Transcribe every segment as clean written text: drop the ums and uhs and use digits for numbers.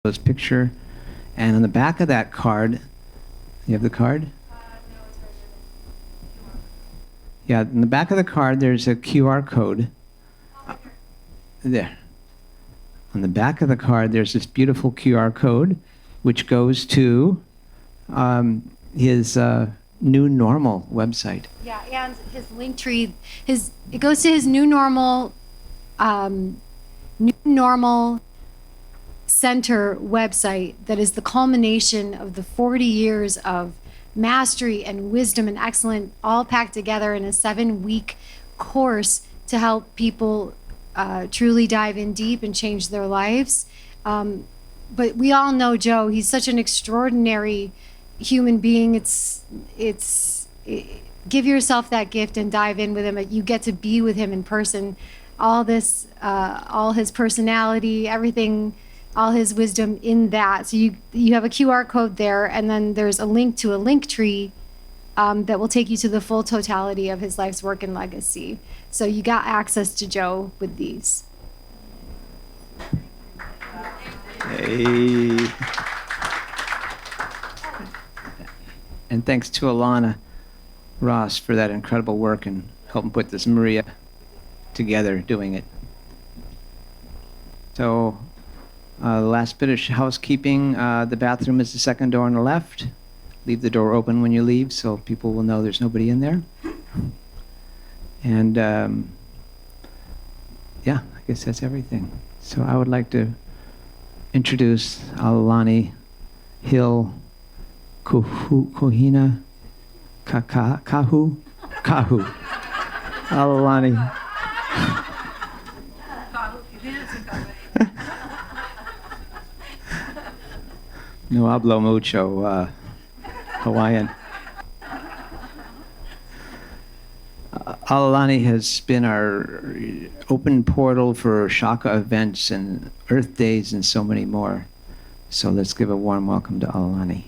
Joe's picture. And on the back of that card, you have the card? No, it's right Yeah, in the back of the card, there's a QR code. There. On the back of the card, there's this beautiful QR code, which goes to his new normal website. Yeah, and his Linktree, it goes to his new normal center website that is the culmination of the 40 years of mastery and wisdom and excellence all packed together in a 7-week course to help people truly dive in deep and change their lives. But we all know Joe. He's such an extraordinary human being. Give yourself that gift and dive in with him. You get to be with him in person. All this, all his personality, everything, all his wisdom in that. So you have a QR code there, and then there's a link to a Linktree that will take you to the full totality of his life's work and legacy. So you got access to Joe with these. Hey. And thanks to Alana Ross for that incredible work and helping put this Maria together doing it. So the last bit of housekeeping, the bathroom is the second door on the left. Leave the door open when you leave so people will know there's nobody in there. And yeah, I guess that's everything. So I would like to introduce Alani Hill Kohina Kahu Alani. No hablo mucho Hawaiian. Alalani has been our open portal for Shaka events and Earth Days and so many more. So let's give a warm welcome to Alalani.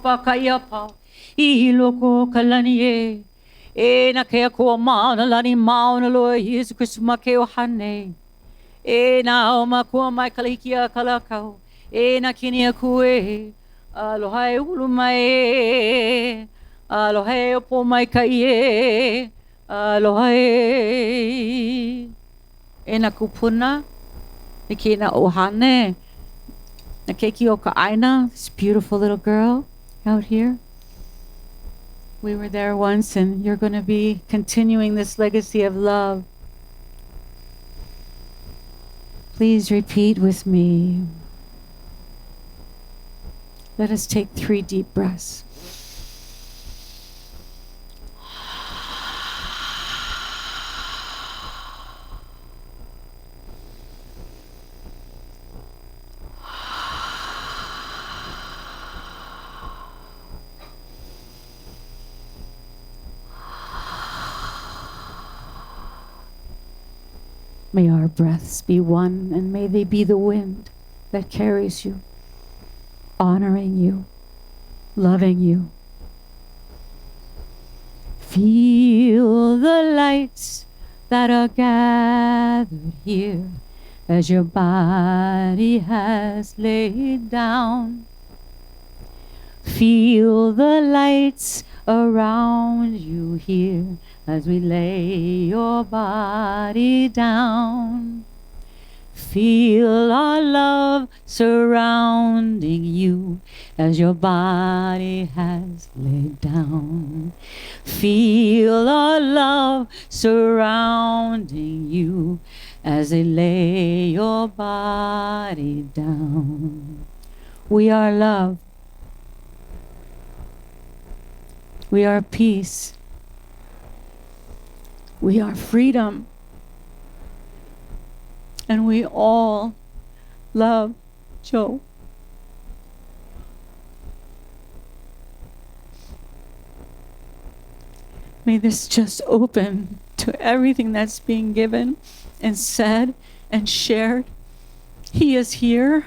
Pakayapa iloko kalanie e na kea ko mauna lani mauna lo Yesu Kristu makeo hane e na o makua mai kalikia kalakau e na kinia kue aloha e ulu mai aloha e opo mai kai aloha e na kupuna e ki na ohane na keiki o ka aina, this beautiful little girl out here. We were there once, and you're going to be continuing this legacy of love. Please repeat with me. Let us take 3 deep breaths. May our breaths be one, and may they be the wind that carries you, honoring you, loving you. Feel the lights that are gathered here as your body has laid down. Feel the lights around you here as we lay your body down. Feel our love surrounding you as your body has laid down. Feel our love surrounding you as they lay your body down. We are love. We are peace. We are freedom. And we all love Joe. May this just open to everything that's being given and said and shared. He is here.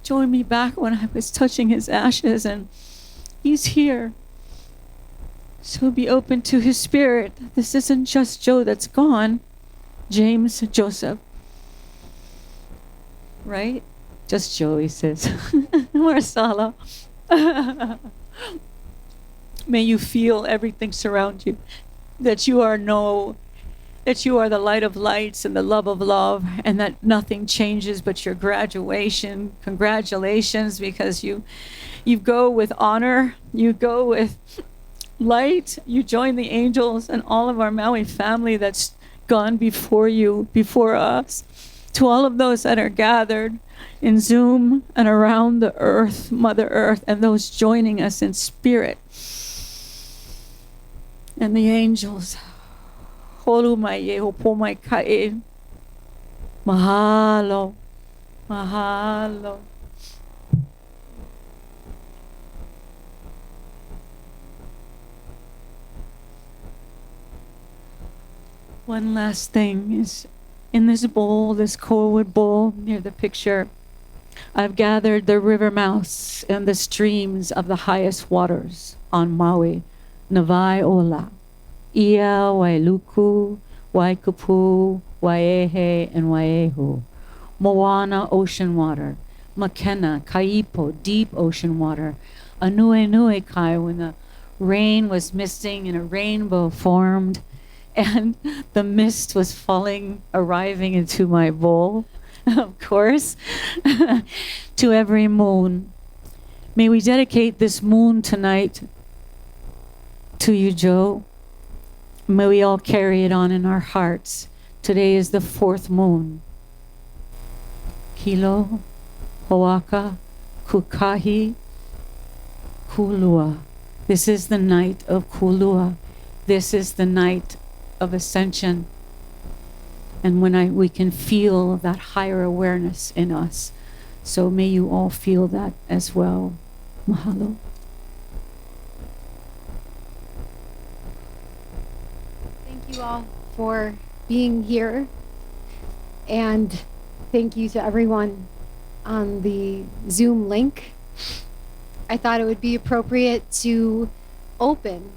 Joined me back when I was touching his ashes, and he's here. So be open to his spirit. This isn't just Joe that's gone. James, Joseph. Right? Just Joe, he says. Marshalla. May you feel everything surround you. That you are the light of lights and the love of love, and that nothing changes but your graduation. Congratulations, because you go with honor, you go with light, you join the angels and all of our Maui family that's gone before you, before us. To all of those that are gathered in Zoom and around the earth, Mother Earth, and those joining us in spirit, and the angels. Mahalo. Mahalo. One last thing is, in this bowl, this coalwood bowl near the picture, I've gathered the river mouse and the streams of the highest waters on Maui. Navai Ola, Ia, Wailuku, Waikupu, Waiehe, and Waiehu. Moana, ocean water. Makena, Kaipo, deep ocean water. Anue Kai, when the rain was misting and a rainbow formed, and the mist was falling, arriving into my bowl, of course, to every moon. May we dedicate this moon tonight to you, Joe. May we all carry it on in our hearts. Today is the 4th moon. Kilo, Hoaka, Kukahi, Kulua. This is the night of Kulua. This is the night of ascension, and when we can feel that higher awareness in us. So may you all feel that as well. Mahalo. Thank you all for being here, and thank you to everyone on the Zoom link. I thought it would be appropriate to open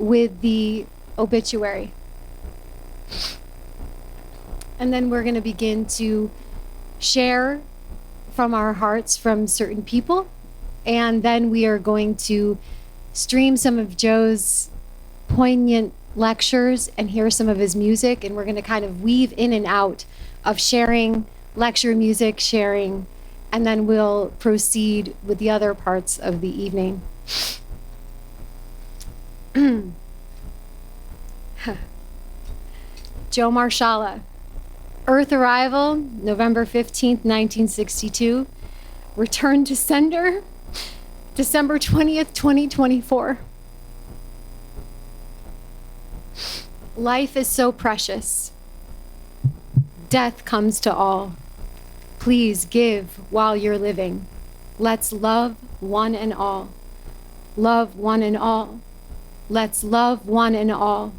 with the obituary. And then we're going to begin to share from our hearts from certain people. And then we are going to stream some of Joe's poignant lectures and hear some of his music. And we're going to kind of weave in and out of sharing, lecture music, sharing, and then we'll proceed with the other parts of the evening. Joe Marshalla, Earth arrival, November 15th, 1962. Return to sender, December 20th, 2024. Life is so precious. Death comes to all. Please give while you're living. Let's love one and all. Love one and all. Let's love one and all.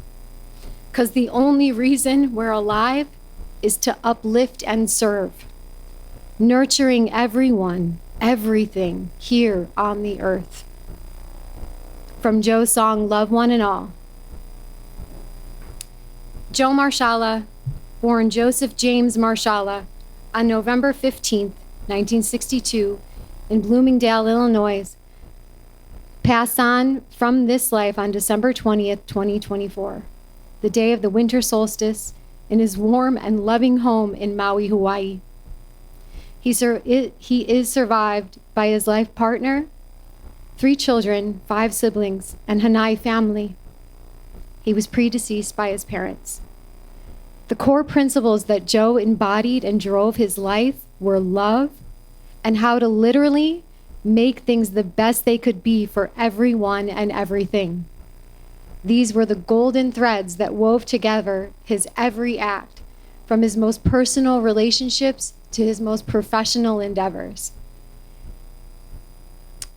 Because the only reason we're alive is to uplift and serve, nurturing everyone, everything here on the earth. From Joe's song, Love One and All. Joe Marshalla, born Joseph James Marshalla on November 15th, 1962, in Bloomingdale, Illinois, passed on from this life on December 20th, 2024. The day of the winter solstice in his warm and loving home in Maui, Hawaii. He is survived by his life partner, 3 children, 5 siblings, and Hanai family. He was predeceased by his parents. The core principles that Joe embodied and drove his life were love and how to literally make things the best they could be for everyone and everything. These were the golden threads that wove together his every act, from his most personal relationships to his most professional endeavors.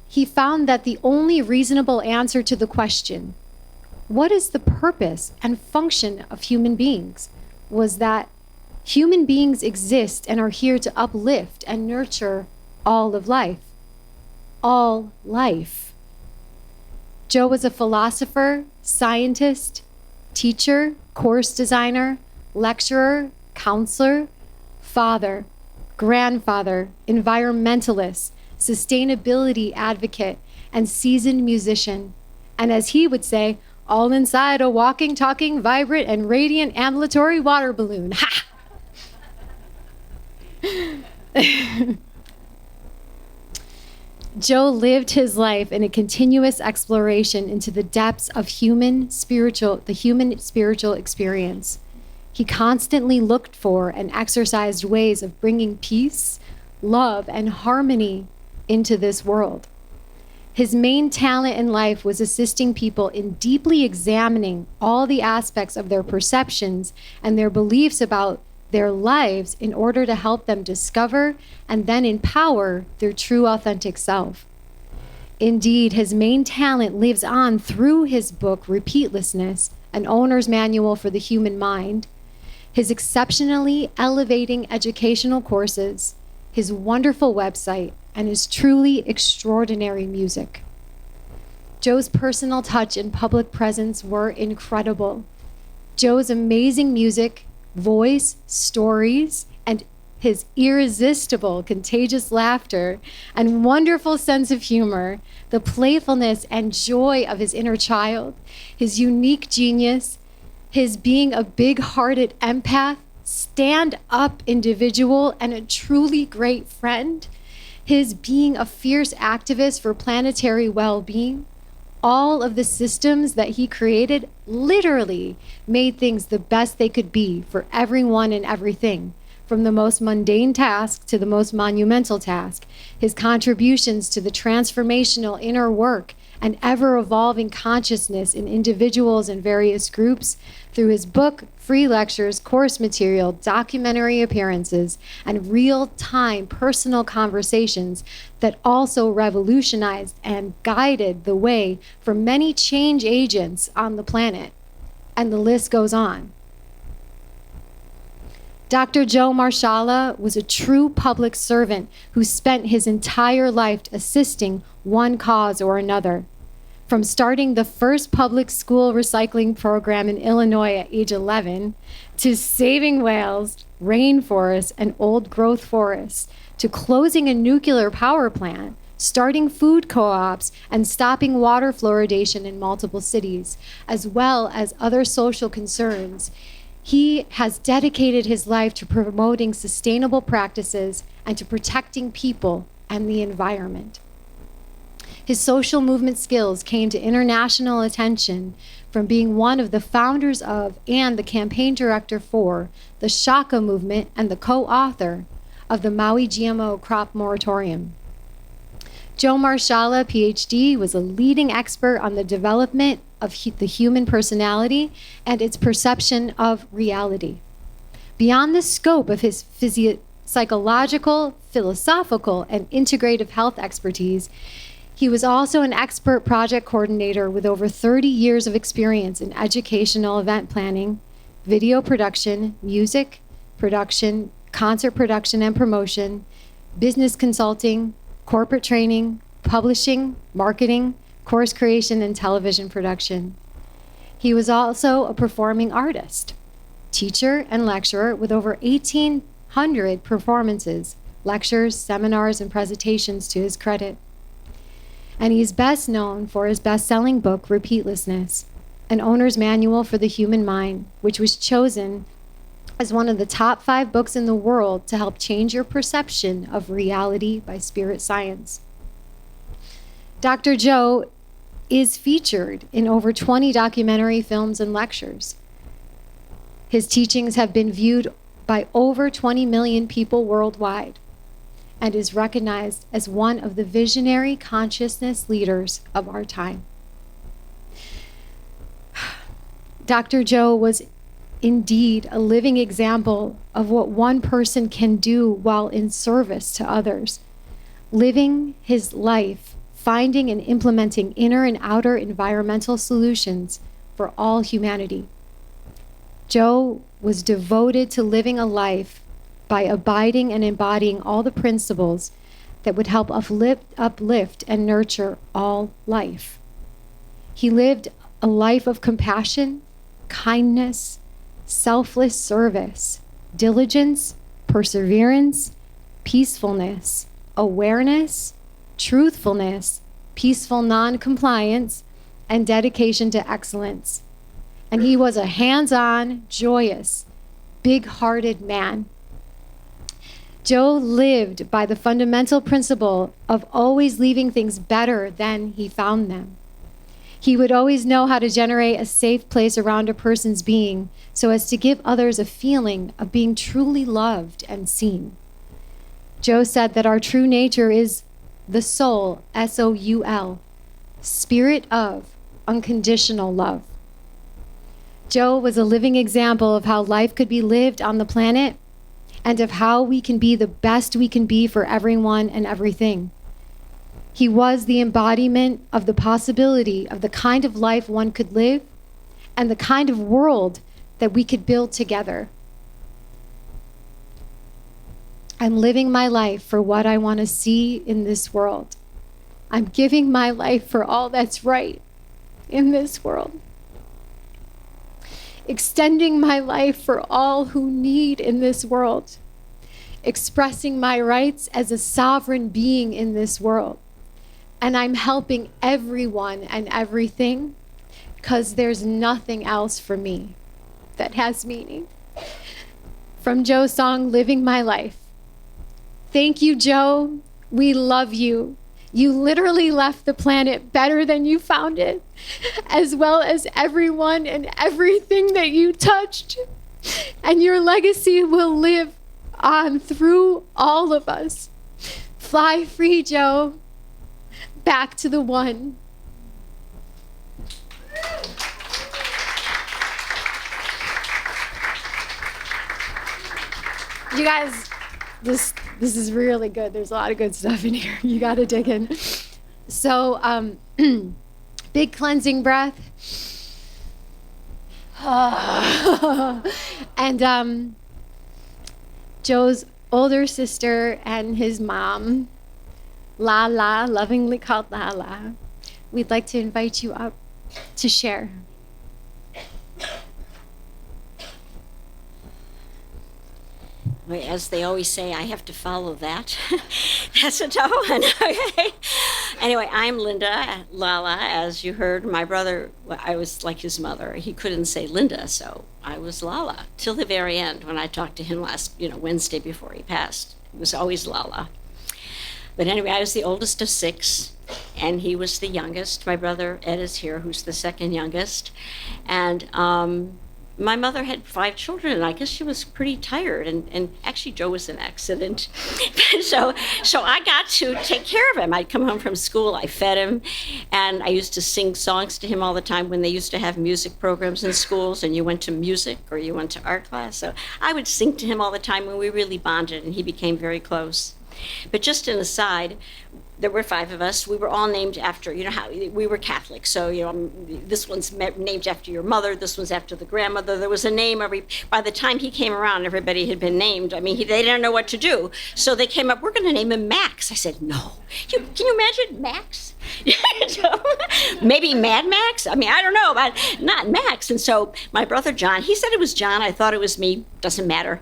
He found that the only reasonable answer to the question, what is the purpose and function of human beings, was that human beings exist and are here to uplift and nurture all of life. All life. Joe was a philosopher, scientist, teacher, course designer, lecturer, counselor, father, grandfather, environmentalist, sustainability advocate, and seasoned musician. And as he would say, all inside a walking, talking, vibrant, and radiant ambulatory water balloon. Ha! Joe lived his life in a continuous exploration into the depths of the human spiritual experience. He constantly looked for and exercised ways of bringing peace, love, and harmony into this world. His main talent in life was assisting people in deeply examining all the aspects of their perceptions and their beliefs about their lives in order to help them discover and then empower their true authentic self. Indeed, his main talent lives on through his book, Repeatlessness, an owner's manual for the human mind, his exceptionally elevating educational courses, his wonderful website, and his truly extraordinary music. Joe's personal touch and public presence were incredible. Joe's amazing music, voice, stories, and his irresistible, contagious laughter and wonderful sense of humor, the playfulness and joy of his inner child, his unique genius, his being a big-hearted empath, stand-up individual, and a truly great friend, his being a fierce activist for planetary well-being, all of the systems that he created literally made things the best they could be for everyone and everything, from the most mundane task to the most monumental task. His contributions to the transformational inner work and ever-evolving consciousness in individuals and various groups through his book, free lectures, course material, documentary appearances, and real-time personal conversations that also revolutionized and guided the way for many change agents on the planet. And the list goes on. Dr. Joe Marshalla was a true public servant who spent his entire life assisting one cause or another. From starting the first public school recycling program in Illinois at age 11, to saving whales, rainforests, and old growth forests, to closing a nuclear power plant, starting food co-ops, and stopping water fluoridation in multiple cities, as well as other social concerns. He has dedicated his life to promoting sustainable practices and to protecting people and the environment. His social movement skills came to international attention from being one of the founders of and the campaign director for the SHAKA Movement and the co-author of the Maui GMO Crop Moratorium. Joe Marshalla, PhD, was a leading expert on the development of the human personality and its perception of reality. Beyond the scope of his psychological, philosophical, and integrative health expertise, he was also an expert project coordinator with over 30 years of experience in educational event planning, video production, music production, concert production and promotion, business consulting, corporate training, publishing, marketing, course creation, and television production. He was also a performing artist, teacher, and lecturer with over 1,800 performances, lectures, seminars, and presentations to his credit. And he's best known for his best-selling book, Repeatlessness, an owner's manual for the human mind, which was chosen as one of the top 5 books in the world to help change your perception of reality by spirit science. Dr. Joe is featured in over 20 documentary films and lectures. His teachings have been viewed by over 20 million people worldwide and is recognized as one of the visionary consciousness leaders of our time. Dr. Joe was indeed a living example of what one person can do while in service to others, living his life, finding and implementing inner and outer environmental solutions for all humanity. Joe was devoted to living a life by abiding and embodying all the principles that would help uplift and nurture all life. He lived a life of compassion, kindness, selfless service, diligence, perseverance, peacefulness, awareness, truthfulness, peaceful non-compliance, and dedication to excellence. And he was a hands-on, joyous, big-hearted man. Joe lived by the fundamental principle of always leaving things better than he found them. He would always know how to generate a safe place around a person's being so as to give others a feeling of being truly loved and seen. Joe said that our true nature is the soul, S-O-U-L, spirit of unconditional love. Joe was a living example of how life could be lived on the planet and of how we can be the best we can be for everyone and everything. He was the embodiment of the possibility of the kind of life one could live and the kind of world that we could build together. I'm living my life for what I want to see in this world. I'm giving my life for all that's right in this world. Extending my life for all who need in this world. Expressing my rights as a sovereign being in this world. And I'm helping everyone and everything because there's nothing else for me that has meaning. From Joe's song, Living My Life. Thank you, Joe. We love you. You literally left the planet better than you found it, as well as everyone and everything that you touched. And your legacy will live on through all of us. Fly free, Joe. Back to the one. You guys, this is really good. There's a lot of good stuff in here. You got to dig in. So, big cleansing breath. And Joe's older sister and his mom, Lala, lovingly called Lala, we'd like to invite you up to share. As they always say, I have to follow that. That's a tough one. Okay. Anyway, I'm Linda, Lala. As you heard, my brother, I was like his mother. He couldn't say Linda, so I was Lala till the very end. When I talked to him last, Wednesday before he passed, it was always Lala. But anyway, I was the oldest of 6, and he was the youngest. My brother Ed is here, who's the second youngest, and my mother had 5 children, and I guess she was pretty tired. And actually, Joe was in an accident. so I got to take care of him. I'd come home from school, I fed him, and I used to sing songs to him all the time when they used to have music programs in schools, and you went to music or you went to art class. So I would sing to him all the time, and we really bonded, and he became very close. But just an aside, there were 5 of us. We were all named after, how we were Catholic. So, this one's named after your mother. This one's after the grandmother. There was a name by the time he came around, everybody had been named. I mean, they didn't know what to do. So they came up, we're going to name him Max. I said, no. Can you imagine Max? Maybe Mad Max? I mean, I don't know, but not Max. And so my brother John, he said it was John. I thought it was me. Doesn't matter.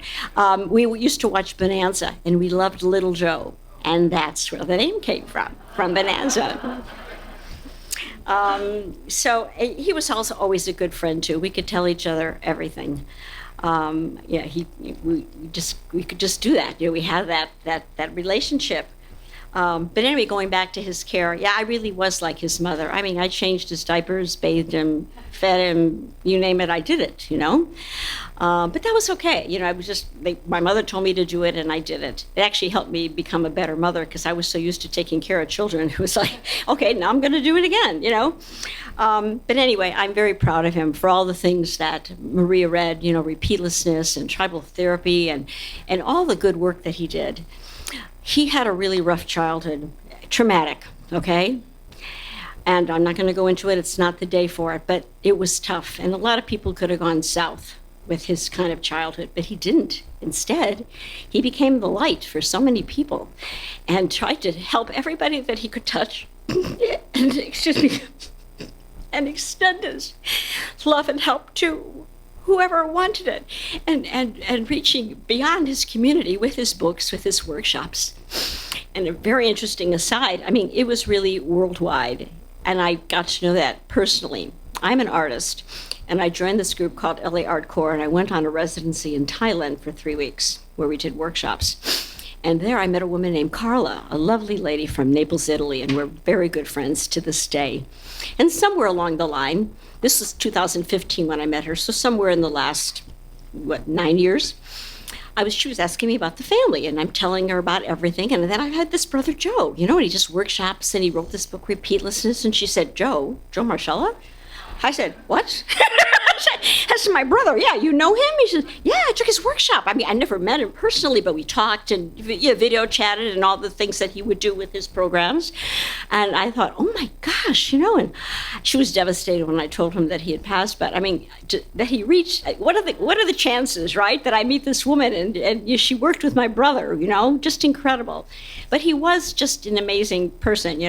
We used to watch Bonanza, and we loved Little Joe. And that's where the name came from Bonanza. So he was also always a good friend, too. We could tell each other everything. Yeah, we could just do that. We had that relationship. But anyway, going back to his care, yeah, I really was like his mother. I mean, I changed his diapers, bathed him, fed him, you name it, I did it, But that was okay. I was just, my mother told me to do it, and I did it. It actually helped me become a better mother because I was so used to taking care of children. It was like, okay, now I'm going to do it again, But anyway, I'm very proud of him for all the things that Maria read, repeatlessness and tribal therapy and all the good work that he did. He had a really rough childhood, traumatic, okay? And I'm not going to go into it. It's not the day for it, but it was tough. And a lot of people could have gone south with his kind of childhood, but he didn't. Instead, he became the light for so many people and tried to help everybody that he could touch and, and extend his love and help to whoever wanted it, and reaching beyond his community with his books, with his workshops. And a very interesting aside, I mean, it was really worldwide, and I got to know that personally. I'm an artist, and I joined this group called LA Art Corps, and I went on a residency in Thailand for 3 weeks, where we did workshops. And there I met a woman named Carla, a lovely lady from Naples, Italy, and we're very good friends to this day. And somewhere along the line, this was 2015 when I met her, so somewhere in the last, 9 years, she was asking me about the family, and I'm telling her about everything. And then I had this brother, Joe, and he just workshops, and he wrote this book, Repeatlessness, and she said, Joe Marshalla? I said, what? That's my brother. Yeah, you know him? He said, yeah, I took his workshop. I mean, I never met him personally, but we talked and video chatted and all the things that he would do with his programs. And I thought, oh my gosh, and she was devastated when I told him that he had passed. But I mean, that he reached, what are the chances, right, that I meet this woman and she worked with my brother, just incredible. But he was just an amazing person,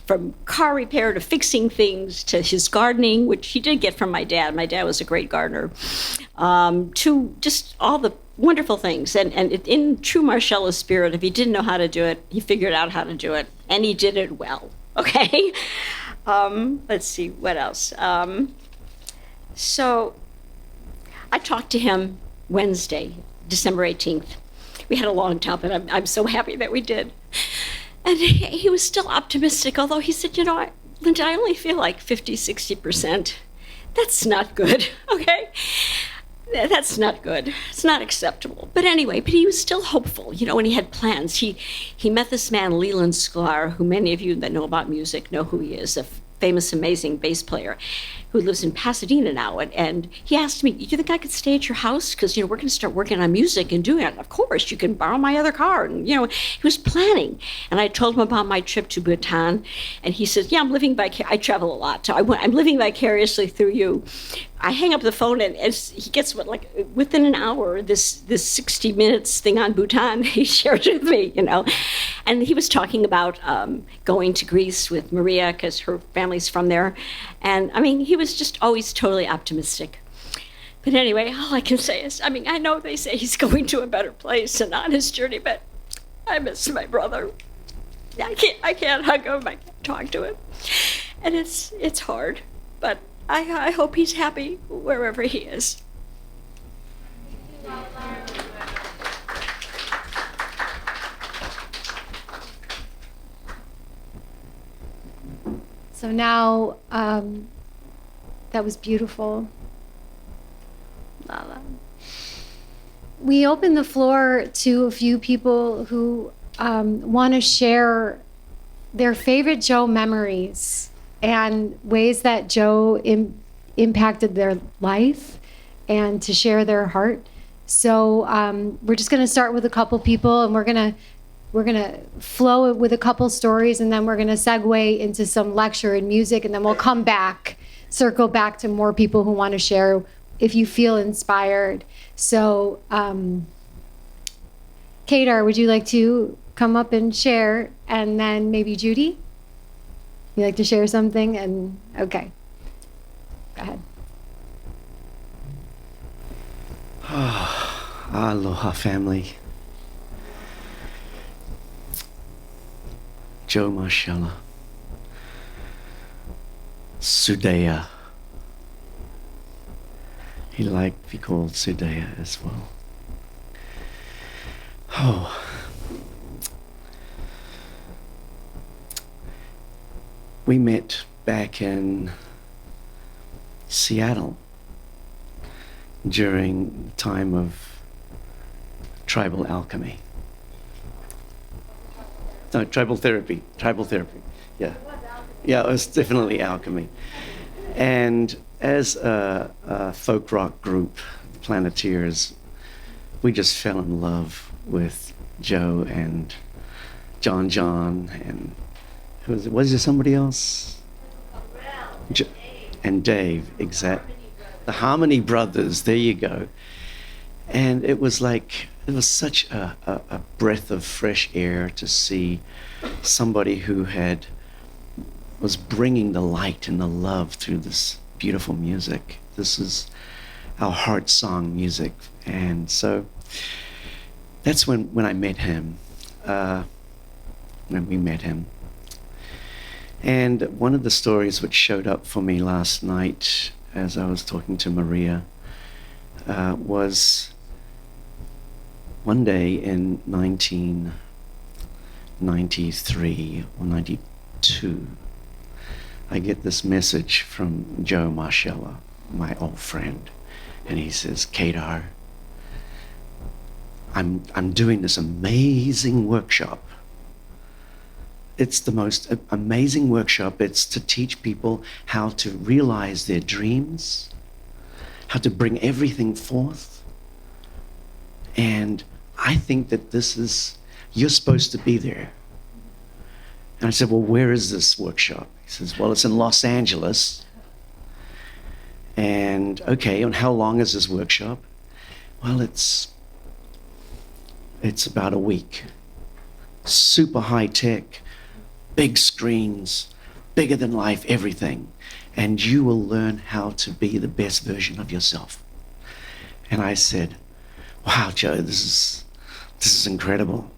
from car repair to fixing things to his gardening, which he did get from my dad. My dad was a great gardener, to just all the wonderful things. And in true Marshalla spirit, if he didn't know how to do it, he figured out how to do it, and he did it well, okay? Let's see, what else? So I talked to him Wednesday, December 18th. We had a long talk, and I'm so happy that we did. And he was still optimistic, although he said, Linda, I only feel like 50, 60%. That's not good, okay? That's not good. It's not acceptable. But anyway, he was still hopeful, and he had plans. He met this man, Leland Sklar, who many of you that know about music know who he is, a famous, amazing bass player who lives in Pasadena now. And he asked me, do you think I could stay at your house? Because, we're going to start working on music and doing it. Of course, you can borrow my other car. And, he was planning. And I told him about my trip to Bhutan. And he says, yeah, I'm living I travel a lot. So I'm living vicariously through you. I hang up the phone, and as he gets within an hour, this 60 minutes thing on Bhutan, he shared with me, And he was talking about going to Greece with Maria because her family's from there. And I mean, he was just always totally optimistic. But anyway, all I can say is, I know they say he's going to a better place and on his journey, but I miss my brother. I can't hug him, I can't talk to him. And it's hard, but I hope he's happy wherever he is. So now, that was beautiful. Lala. We open the floor to a few people who want to share their favorite Joe memories and ways that Joe impacted their life, and to share their heart. So we're just going to start with a couple people, and we're going to flow with a couple stories, and then we're going to segue into some lecture and music, and then we'll come back, circle back to more people who want to share if you feel inspired. So Kadar, would you like to come up and share? And then maybe Judy? You like to share something? And okay, go ahead. Aloha, family. Joe Marshalla. Sudaya. He liked to be called Sudea as well. Oh. We met back in Seattle during the time of tribal alchemy. No, tribal therapy. Yeah. Yeah, it was definitely alchemy. And as a folk rock group, Planeteers, we just fell in love with Joe and John, and was there somebody else? And Dave, exact. The Harmony Brothers, there you go. And it was such a breath of fresh air to see somebody who was bringing the light and the love through this beautiful music. This is our heart song music. And so that's when I met him, when we met him. And one of the stories which showed up for me last night as I was talking to Maria was one day in 1993 or 92, I get this message from Joe Marshalla, my old friend, and he says, Kedar, I'm doing this amazing workshop. It's the most amazing workshop. It's to teach people how to realize their dreams, how to bring everything forth. And I think that you're supposed to be there. And I said, well, where is this workshop? He says, well, it's in Los Angeles. And okay, and how long is this workshop? Well, it's about a week. Super high tech, big screens, bigger than life, everything. And you will learn how to be the best version of yourself. And I said, wow, Joe, this is incredible.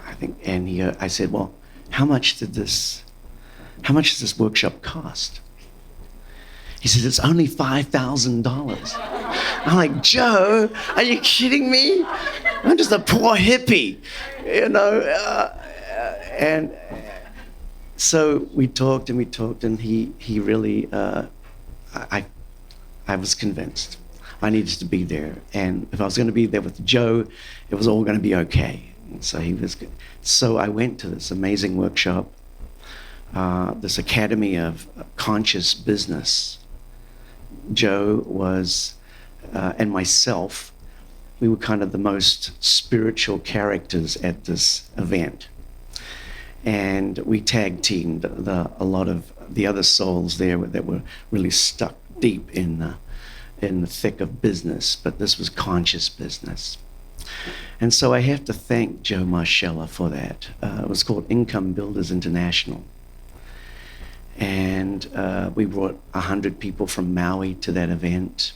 I think, and I said, well, how much does this workshop cost? He said, it's only $5,000. I'm like, Joe, are you kidding me? I'm just a poor hippie, and so we talked, and he really, I was convinced I needed to be there. And if I was going to be there with Joe, it was all going to be okay. And so he was good. So I went to this amazing workshop, this Academy of Conscious Business. Joe was, and myself, we were kind of the most spiritual characters at this event. And we tag teamed a lot of the other souls there that were really stuck deep in the thick of business, but this was conscious business. And so I have to thank Joe Marshalla for that. It was called Income Builders International. And we brought 100 people from Maui to that event.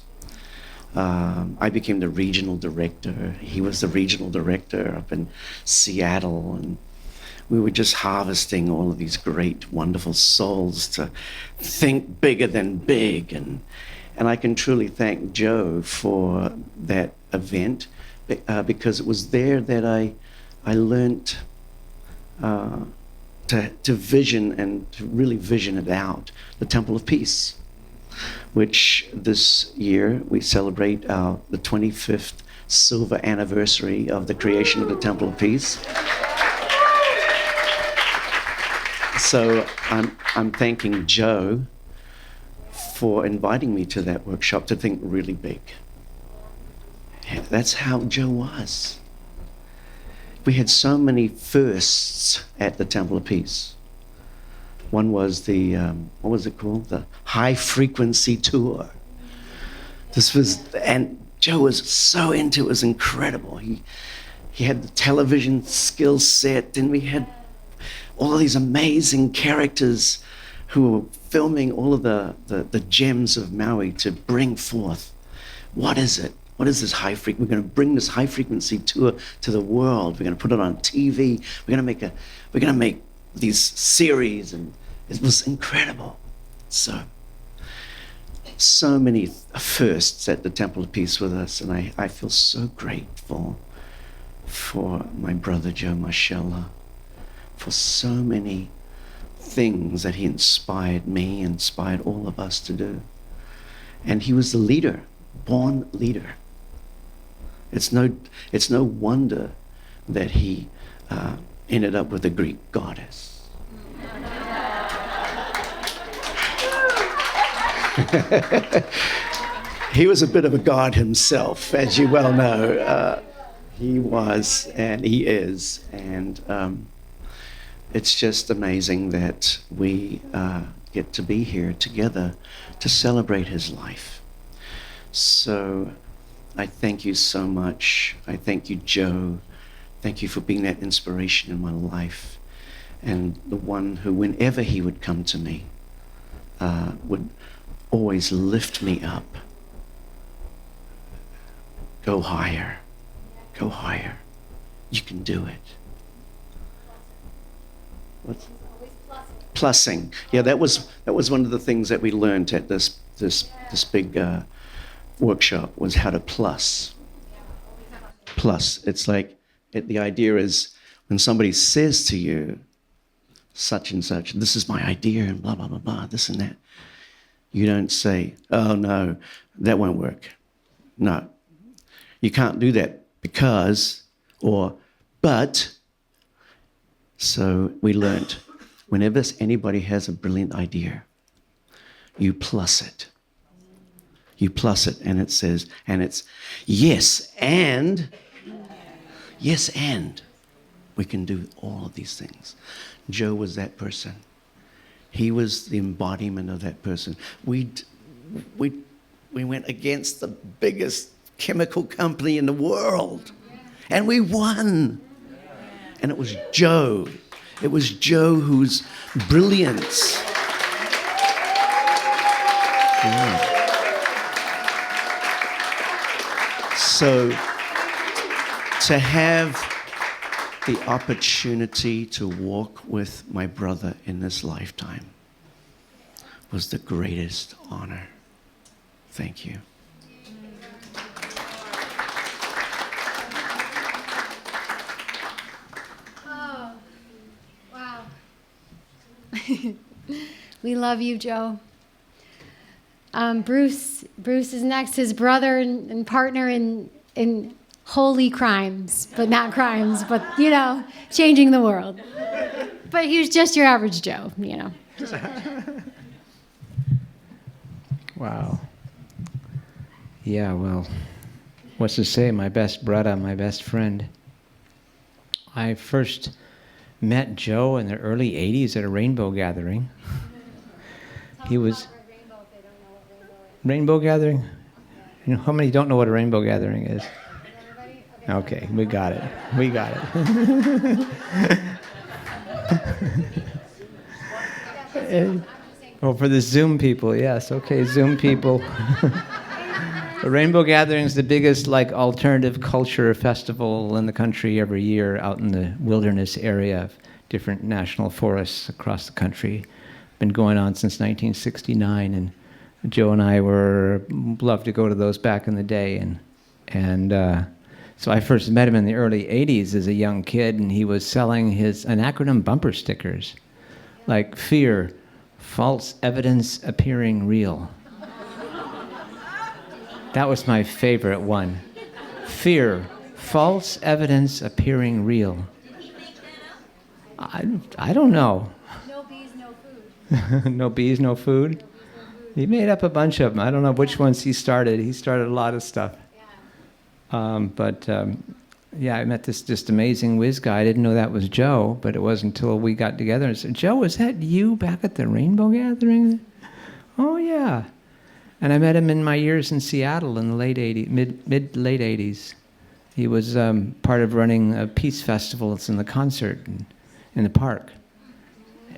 I became the regional director. He was the regional director up in Seattle. And we were just harvesting all of these great, wonderful souls to think bigger than big. And I can truly thank Joe for that event because it was there that I learned to vision and to really vision it out, the Temple of Peace, which this year we celebrate the 25th silver anniversary of the creation of the Temple of Peace. So I'm thanking Joe for inviting me to that workshop to think really big. That's how Joe was. We had so many firsts at the Temple of Peace. One was the, what was it called? The High Frequency Tour. And Joe was so into it, it was incredible. He had the television skill set, and we had all of these amazing characters who were filming all of the gems of Maui to bring forth. What is it? What is this high frequency? We're going to bring this high frequency tour to the world. We're going to put it on TV. We're going to make these series, and it was incredible. So so many firsts at the Temple of Peace with us, and I feel so grateful for my brother Joe Marshalla, for so many things that he inspired me, inspired all of us to do. And he was the leader, born leader. It's no wonder that he ended up with a Greek goddess. He was a bit of a god himself, as you well know. He was, and he is, and it's just amazing that we get to be here together to celebrate his life. So I thank you so much. I thank you, Joe. Thank you for being that inspiration in my life, and the one who, whenever he would come to me, would always lift me up. Go higher. Go higher. You can do it. What's plussing? Yeah, that was one of the things that we learned at this big workshop, was how to plus. Plus, it's like the idea is when somebody says to you, such and such, this is my idea, and blah blah blah blah, this and that. You don't say, oh no, that won't work. No, you can't do that because, or but. So we learned, whenever anybody has a brilliant idea, you plus it. You plus it, and it says, and it's yes, and we can do all of these things. Joe was that person. He was the embodiment of that person. We went against the biggest chemical company in the world, and we won. And it was Joe. It was Joe whose brilliance. Yeah. So to have the opportunity to walk with my brother in this lifetime was the greatest honor. Thank you. Oh, wow. We love you, Joe. Bruce is next, his brother and partner in holy crimes, but not crimes, but, you know, changing the world. But he was just your average Joe, you know. Wow. Yeah, well, what's to say? My best brother, my best friend. I first met Joe in the early 80s at a rainbow gathering. He was... Rainbow gathering? You know, how many don't know what a rainbow gathering is? Okay, we got it. We got it. Oh, for the Zoom people, yes. Okay, Zoom people. The Rainbow Gathering is the biggest, like, alternative culture festival in the country every year out in the wilderness area of different national forests across the country. Been going on since 1969, and Joe and I loved to go to those back in the day, and so I first met him in the early 80s as a young kid, and he was selling an acronym bumper stickers, like fear, false evidence appearing real. That was my favorite one. Fear, false evidence appearing real. I don't know. No bees, no food. No bees, no food? He made up a bunch of them. I don't know which ones he started. He started a lot of stuff. Yeah, I met this just amazing whiz guy. I didn't know that was Joe, but it wasn't until we got together and said, Joe, was that you back at the Rainbow Gathering? Oh, yeah. And I met him in my years in Seattle in the late 80s, mid-late 80s. He was part of running a peace festival. It's in the concert in the park.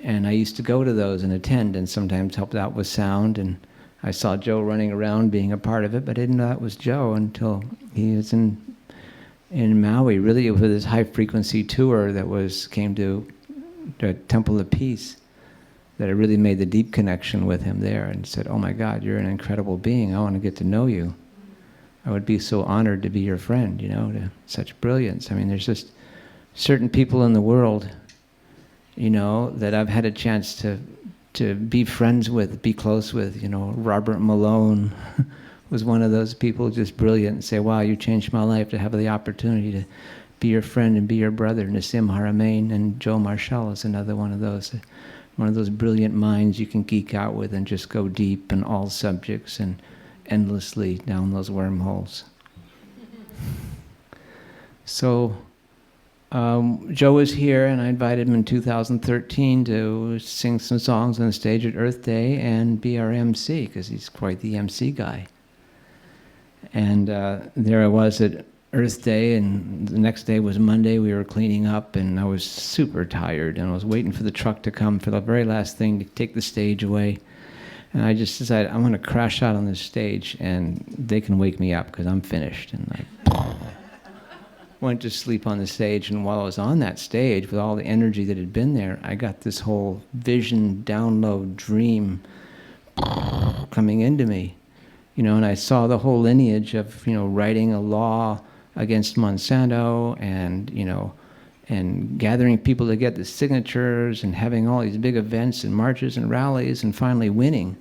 And I used to go to those and attend and sometimes helped out with sound. And I saw Joe running around being a part of it, but I didn't know that was Joe until he was in Maui, really with his high-frequency tour that came to the Temple of Peace. that I really made the deep connection with him there and said, oh my God, you're an incredible being. I want to get to know you. I would be so honored to be your friend, you know, to such brilliance. I mean, there's just certain people in the world, you know, that I've had a chance to be friends with, be close with. You know, Robert Malone was one of those people, just brilliant, and say, wow, you changed my life, to have the opportunity to be your friend and be your brother. Nassim Haramein and Joe Marshalla is another one of those brilliant minds you can geek out with and just go deep in all subjects and endlessly down those wormholes. So Joe was here, and I invited him in 2013 to sing some songs on the stage at Earth Day and be our MC, because he's quite the MC guy. And there I was at Earth Day, and the next day was Monday. We were cleaning up, and I was super tired, and I was waiting for the truck to come for the very last thing to take the stage away. And I just decided, I'm going to crash out on this stage, and they can wake me up, because I'm finished. And I went to sleep on the stage, and while I was on that stage, with all the energy that had been there, I got this whole vision, download, dream coming into me. You know, and I saw the whole lineage of, you know, writing a law against Monsanto, and, you know, and gathering people to get the signatures and having all these big events and marches and rallies and finally winning.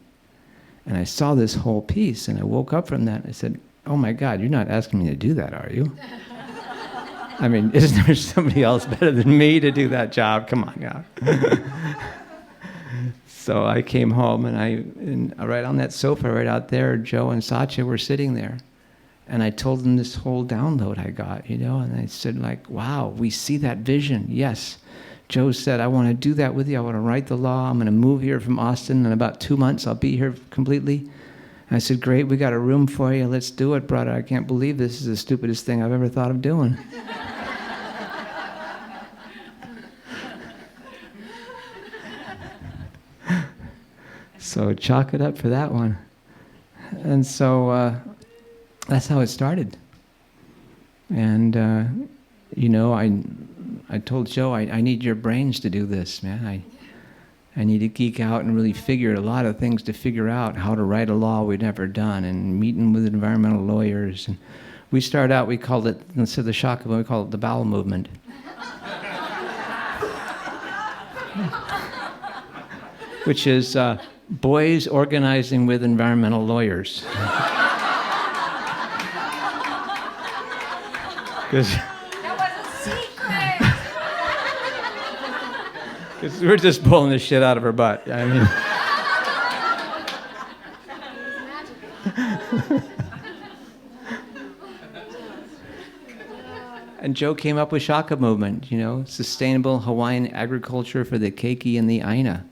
And I saw this whole piece, and I woke up from that and I said, oh my God, you're not asking me to do that, are you? I mean, isn't there somebody else better than me to do that job? Come on, God. So I came home, and right on that sofa right out there, Joe and Satya were sitting there. And I told them this whole download I got, you know, and I said, like, wow, we see that vision. Yes. Joe said, I want to do that with you. I want to write the law. I'm going to move here from Austin. In about 2 months, I'll be here completely. And I said, great, we got a room for you. Let's do it, brother. I can't believe this is the stupidest thing I've ever thought of doing. So chalk it up for that one. And so that's how it started. And, you know, I told Joe, I need your brains to do this, man. I need to geek out and really figure a lot of things to figure out how to write a law we'd never done, and meeting with environmental lawyers. And we started out, we called it, instead of the SHAKA Movement, we called it the bowel movement. Which is boys organizing with environmental lawyers. Because we're just pulling the shit out of her butt. I mean, and Joe came up with SHAKA Movement, you know, sustainable Hawaiian agriculture for the keiki and the aina.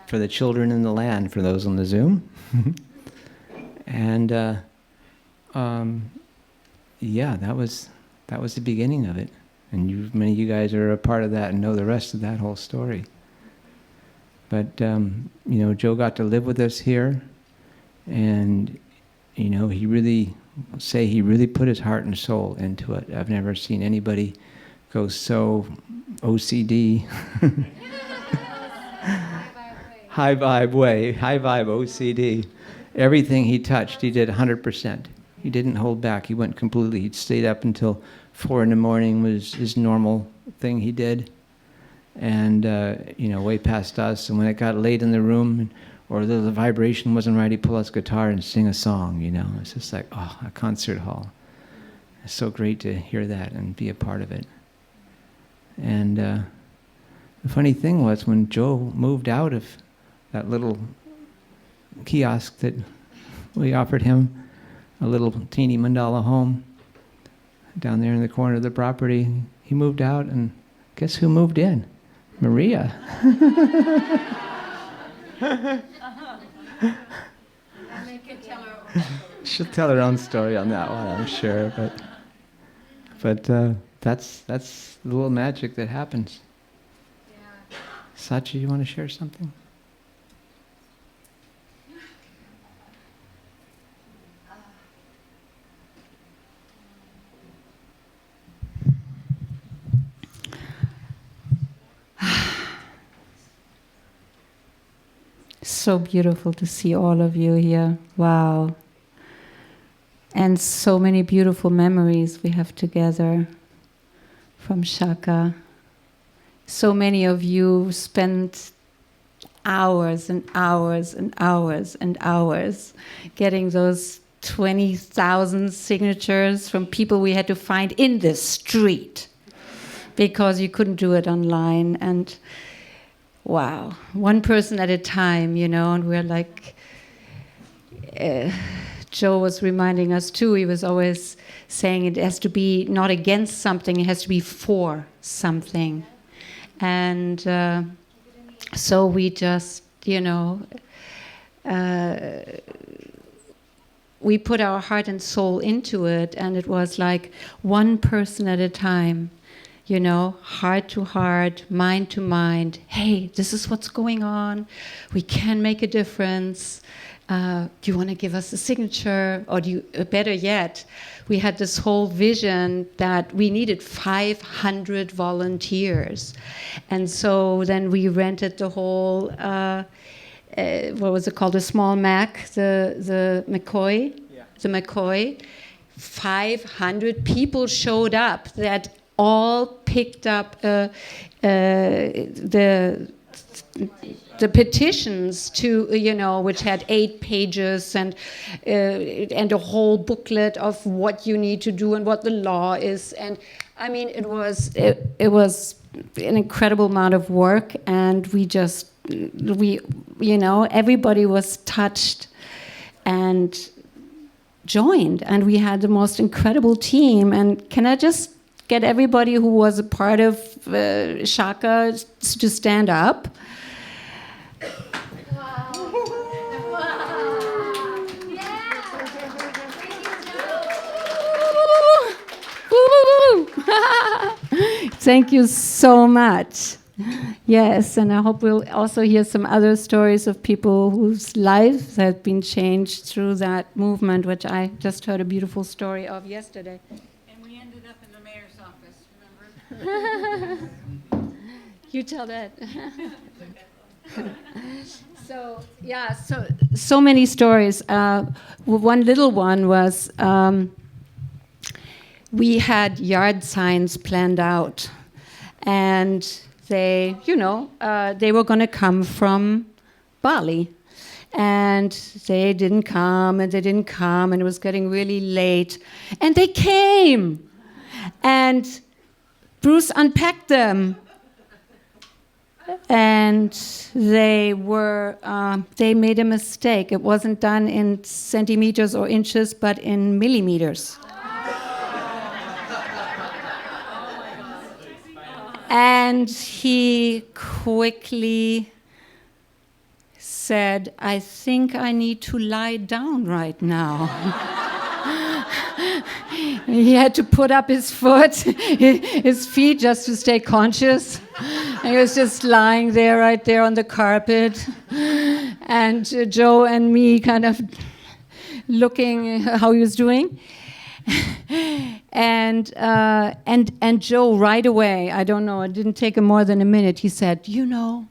For the children in the land, for those on the Zoom. And yeah, that was the beginning of it. And many of you guys are a part of that and know the rest of that whole story. But, you know, Joe got to live with us here, and, you know, he really put his heart and soul into it. I've never seen anybody go so OCD. High vibe OCD. Everything he touched, he did 100%. He didn't hold back. He went completely. He stayed up until 4 a.m. was his normal thing he did. And, you know, way past us. And when it got late in the room, or the vibration wasn't right, he'd pull out his guitar and sing a song, you know. It's just like, oh, a concert hall. It's so great to hear that and be a part of it. And the funny thing was, when Joe moved out of that little kiosk that we offered him, a little teeny mandala home down there in the corner of the property, he moved out, and guess who moved in? Maria. She'll tell her own story on that one, I'm sure. But that's the little magic that happens. Yeah. Sachi, you want to share something? So beautiful to see all of you here. Wow. And so many beautiful memories we have together from Shaka. So many of you spent hours and hours and hours and hours getting those 20,000 signatures from people we had to find in the street because you couldn't do it online. And wow, one person at a time, you know, and we're like, Joe was reminding us too, he was always saying it has to be not against something, it has to be for something. And so we just, you know, we put our heart and soul into it, and it was like one person at a time, you know, heart to heart, mind to mind. Hey, this is what's going on. We can make a difference. Do you want to give us a signature? Or do you, better yet, we had this whole vision that we needed 500 volunteers. And so then we rented the whole, what was it called? The small Mac, the McCoy? Yeah. The McCoy. 500 people showed up that all picked up the petitions to, you know, which had 8 pages and a whole booklet of what you need to do and what the law is. And I mean, it was an incredible amount of work, and we, you know, everybody was touched and joined, and we had the most incredible team. And can I just get everybody who was a part of Shaka to stand up? Thank you so much. Yes, and I hope we'll also hear some other stories of people whose lives have been changed through that movement, which I just heard a beautiful story of yesterday. And we ended up in the mayor's office, remember? You tell that. So, yeah, so many stories. One little one was we had yard signs planned out, and they, you know, they were going to come from Bali, and they didn't come, and it was getting really late, and they came, and Bruce unpacked them, and they made a mistake. It wasn't done in centimeters or inches, but in millimeters. And he quickly said, I think I need to lie down right now. He had to put up his feet just to stay conscious. And he was just lying there, right there on the carpet. And Joe and me kind of looking how he was doing. And Joe right away, I don't know, it didn't take him more than a minute, he said, you know,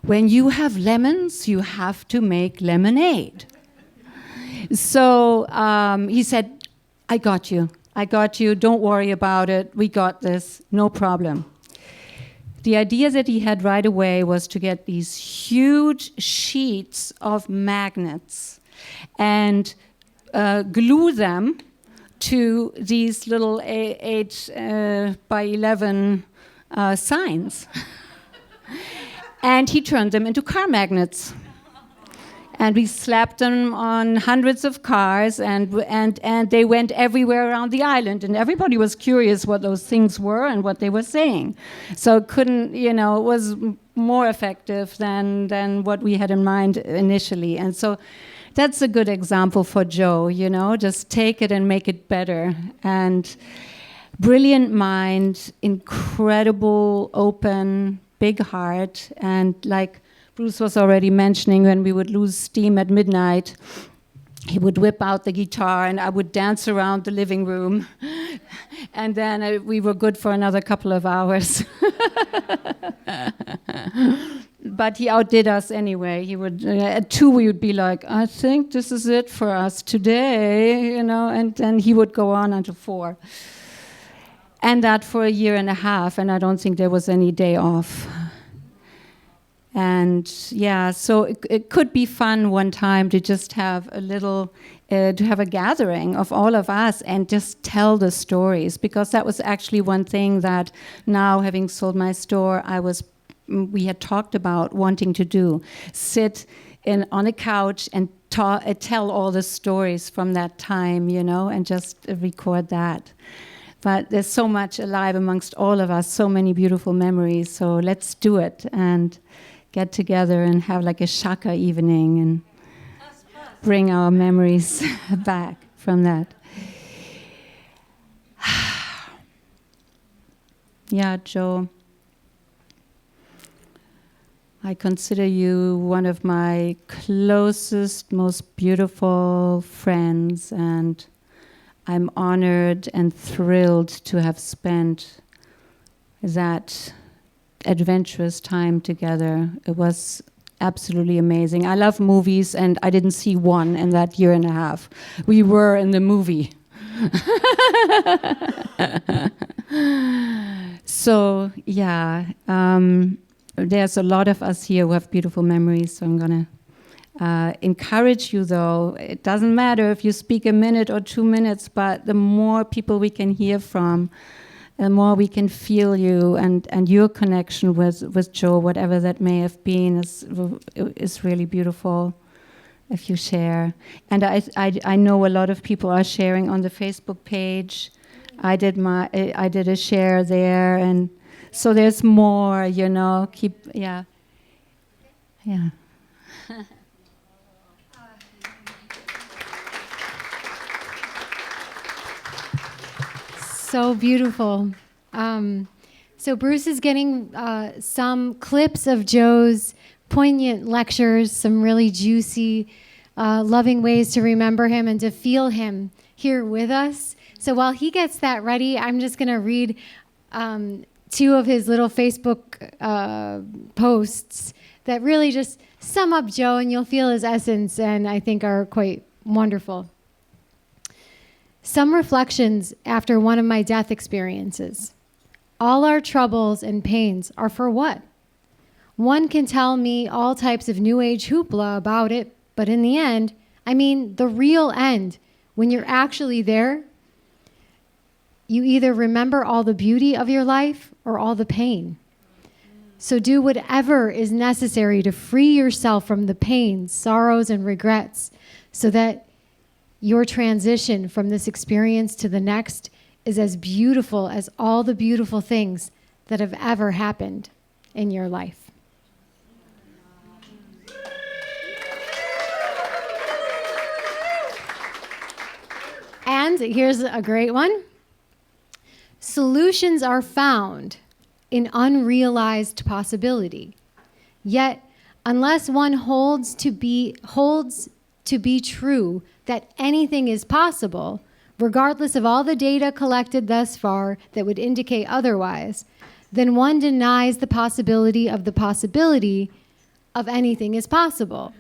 when you have lemons, you have to make lemonade. So he said, I got you, don't worry about it, we got this, no problem. The idea that he had right away was to get these huge sheets of magnets and glue them to these little 8 by 11 signs. And he turned them into car magnets. And we slapped them on hundreds of cars, and they went everywhere around the island. And everybody was curious what those things were and what they were saying. So it couldn't, you know, it was more effective than what we had in mind initially. And so that's a good example for Joe, you know, just take it and make it better. And brilliant mind, incredible, open, big heart. And like Bruce was already mentioning, when we would lose steam at midnight, he would whip out the guitar and I would dance around the living room. And then we were good for another couple of hours. but he outdid us anyway. He would at 2 we would be like, I think this is it for us today, and then he would go on until 4. And that for a year and a half, and I don't think there was any day off. And yeah, so it could be fun one time to just have a little, to have a gathering of all of us and just tell the stories, because that was actually one thing that now, having sold my store, we had talked about wanting to do, sit on a couch and tell all the stories from that time, and just record that. But there's so much alive amongst all of us, so many beautiful memories. So let's do it and get together and have like a SHAKA evening and bring our memories back from that. Yeah, Joe, I consider you one of my closest, most beautiful friends, and I'm honored and thrilled to have spent that adventurous time together. It was absolutely amazing. I love movies, and I didn't see one in that year and a half. We were in the movie. So, yeah, there's a lot of us here who have beautiful memories, so I'm going to encourage you, though. It doesn't matter if you speak a minute or 2 minutes, but the more people we can hear from, the more we can feel you and your connection with Joe, whatever that may have been, is really beautiful if you share. And I know a lot of people are sharing on the Facebook page. I did a share there, and so there's more, yeah. So beautiful. So Bruce is getting some clips of Joe's poignant lectures, some really juicy, loving ways to remember him and to feel him here with us. So while he gets that ready, I'm just going to read 2 of his little Facebook posts that really just sum up Joe, and you'll feel his essence, and I think are quite wonderful. Some reflections after one of my death experiences. All our troubles and pains are for what? One can tell me all types of new age hoopla about it, but in the end, the real end, when you're actually there, you either remember all the beauty of your life or all the pain. So do whatever is necessary to free yourself from the pains, sorrows, and regrets, so that your transition from this experience to the next is as beautiful as all the beautiful things that have ever happened in your life. And here's a great one. Solutions are found in unrealized possibility. Yet, unless one holds to be true that anything is possible, regardless of all the data collected thus far that would indicate otherwise, then one denies the possibility of anything is possible,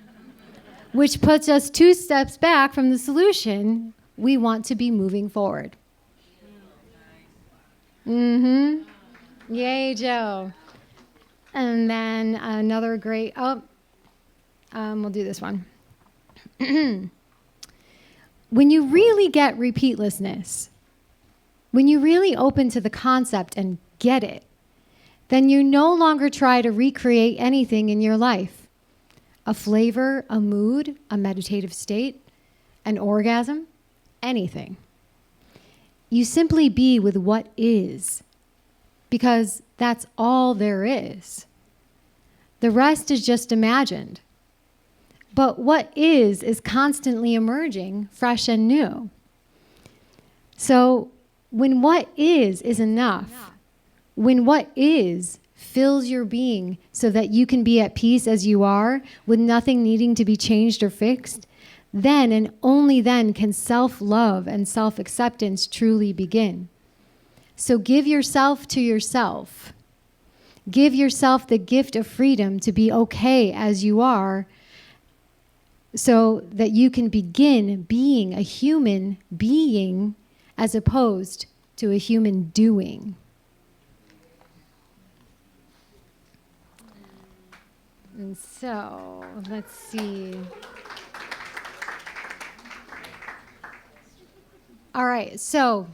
which puts us 2 steps back from the solution we want to be moving forward. Yay, Joe. And then another great, we'll do this one. When you really get repeatlessness, when you really open to the concept and get it, then you no longer try to recreate anything in your life. A flavor, a mood, a meditative state, an orgasm, anything. You simply be with what is, because that's all there is. The rest is just imagined. But what is constantly emerging, fresh and new. So when what is enough, when what is fills your being so that you can be at peace as you are, with nothing needing to be changed or fixed, then and only then can self-love and self-acceptance truly begin. So give yourself to yourself. Give yourself the gift of freedom to be okay as you are, so that you can begin being a human being as opposed to a human doing. And so, let's see. All right, so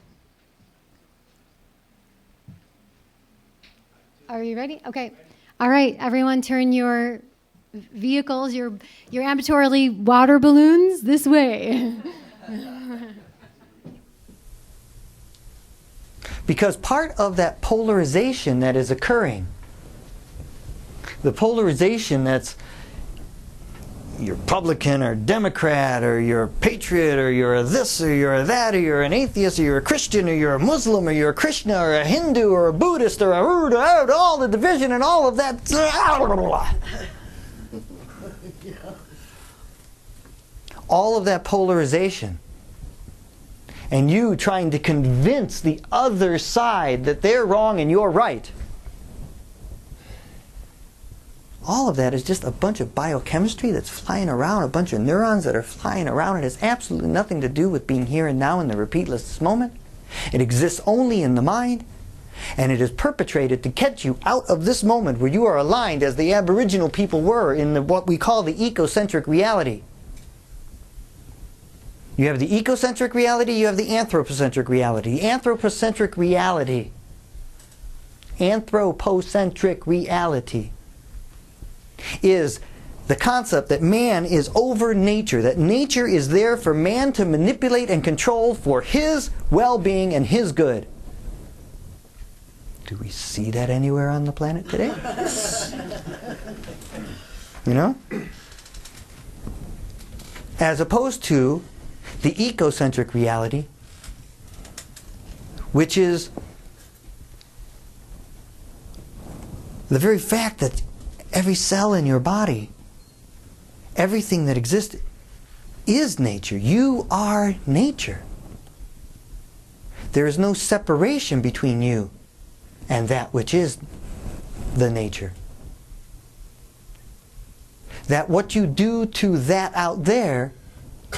are you ready? Okay. All right, everyone turn your vehicles, your ambulatory water balloons this way. Because part of that polarization that is occurring, the polarization that's you're Republican or Democrat or you're a patriot or you're a this or you're a that or you're an atheist or you're a Christian or you're a Muslim or you're a Krishna or a Hindu or a Buddhist or all the division and all of that. All of that polarization. And you trying to convince the other side that they're wrong and you're right. All of that is just a bunch of biochemistry that's flying around, a bunch of neurons that are flying around. It has absolutely nothing to do with being here and now in the repeatless moment. It exists only in the mind, and it is perpetrated to get you out of this moment where you are aligned as the Aboriginal people were in what we call the ecocentric reality. You have the ecocentric reality, you have the anthropocentric reality. The anthropocentric reality is the concept that man is over nature, that nature is there for man to manipulate and control for his well-being and his good. Do we see that anywhere on the planet today? You know? As opposed to the ecocentric reality, which is the very fact that every cell in your body, everything that exists, is nature. You are nature. There is no separation between you and that which is the nature. That what you do to that out there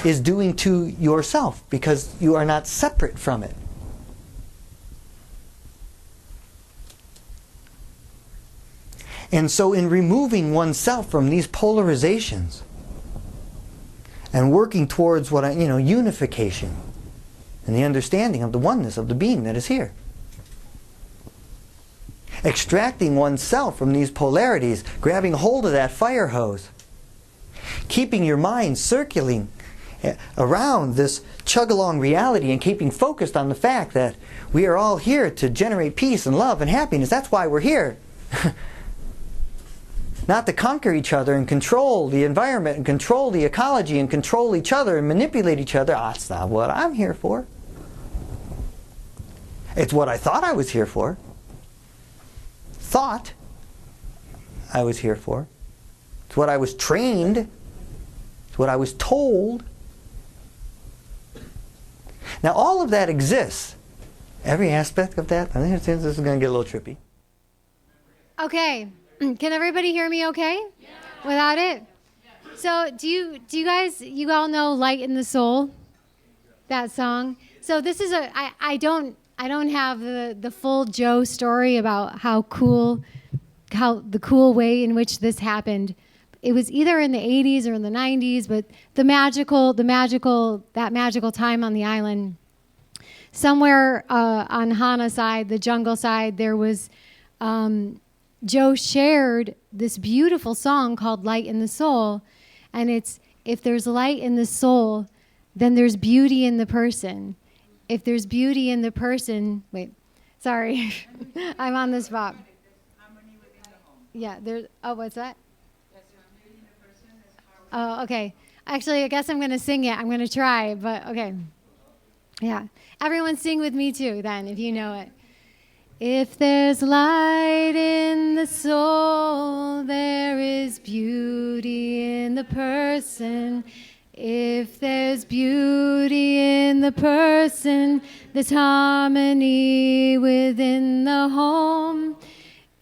is doing to yourself, because you are not separate from it. And so in removing oneself from these polarizations and working towards unification and the understanding of the oneness of the being that is here. Extracting oneself from these polarities, grabbing hold of that fire hose, keeping your mind circling around this chug-along reality and keeping focused on the fact that we are all here to generate peace and love and happiness. That's why we're here. Not to conquer each other and control the environment and control the ecology and control each other and manipulate each other. That's not what I'm here for. It's what I thought I was here for. Thought I was here for. It's what I was trained. It's what I was told. Now all of that exists. Every aspect of that. I think this is going to get a little trippy. Okay. Can everybody hear me okay? Yeah. Without it? Yeah. So do you guys, you all know Light in the Soul? That song? So this is I don't have the full Joe story about how the cool way in which this happened. It was either in the 80s or in the 90s, but that magical time on the island, somewhere on Hana side, the jungle side, there was Joe shared this beautiful song called Light in the Soul. And it's, if there's light in the soul, then there's beauty in the person. If there's beauty in the person, sorry, I'm on the spot. Yeah, there's, what's that? Oh, okay. Actually, I guess I'm going to sing it. I'm going to try, but okay. Yeah. Everyone sing with me too, then, if you know it. If there's light in the soul, there is beauty in the person. If there's beauty in the person, there's harmony within the home.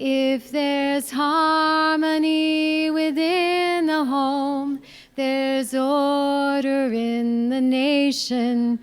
If there's harmony within the home, there's order in the nation.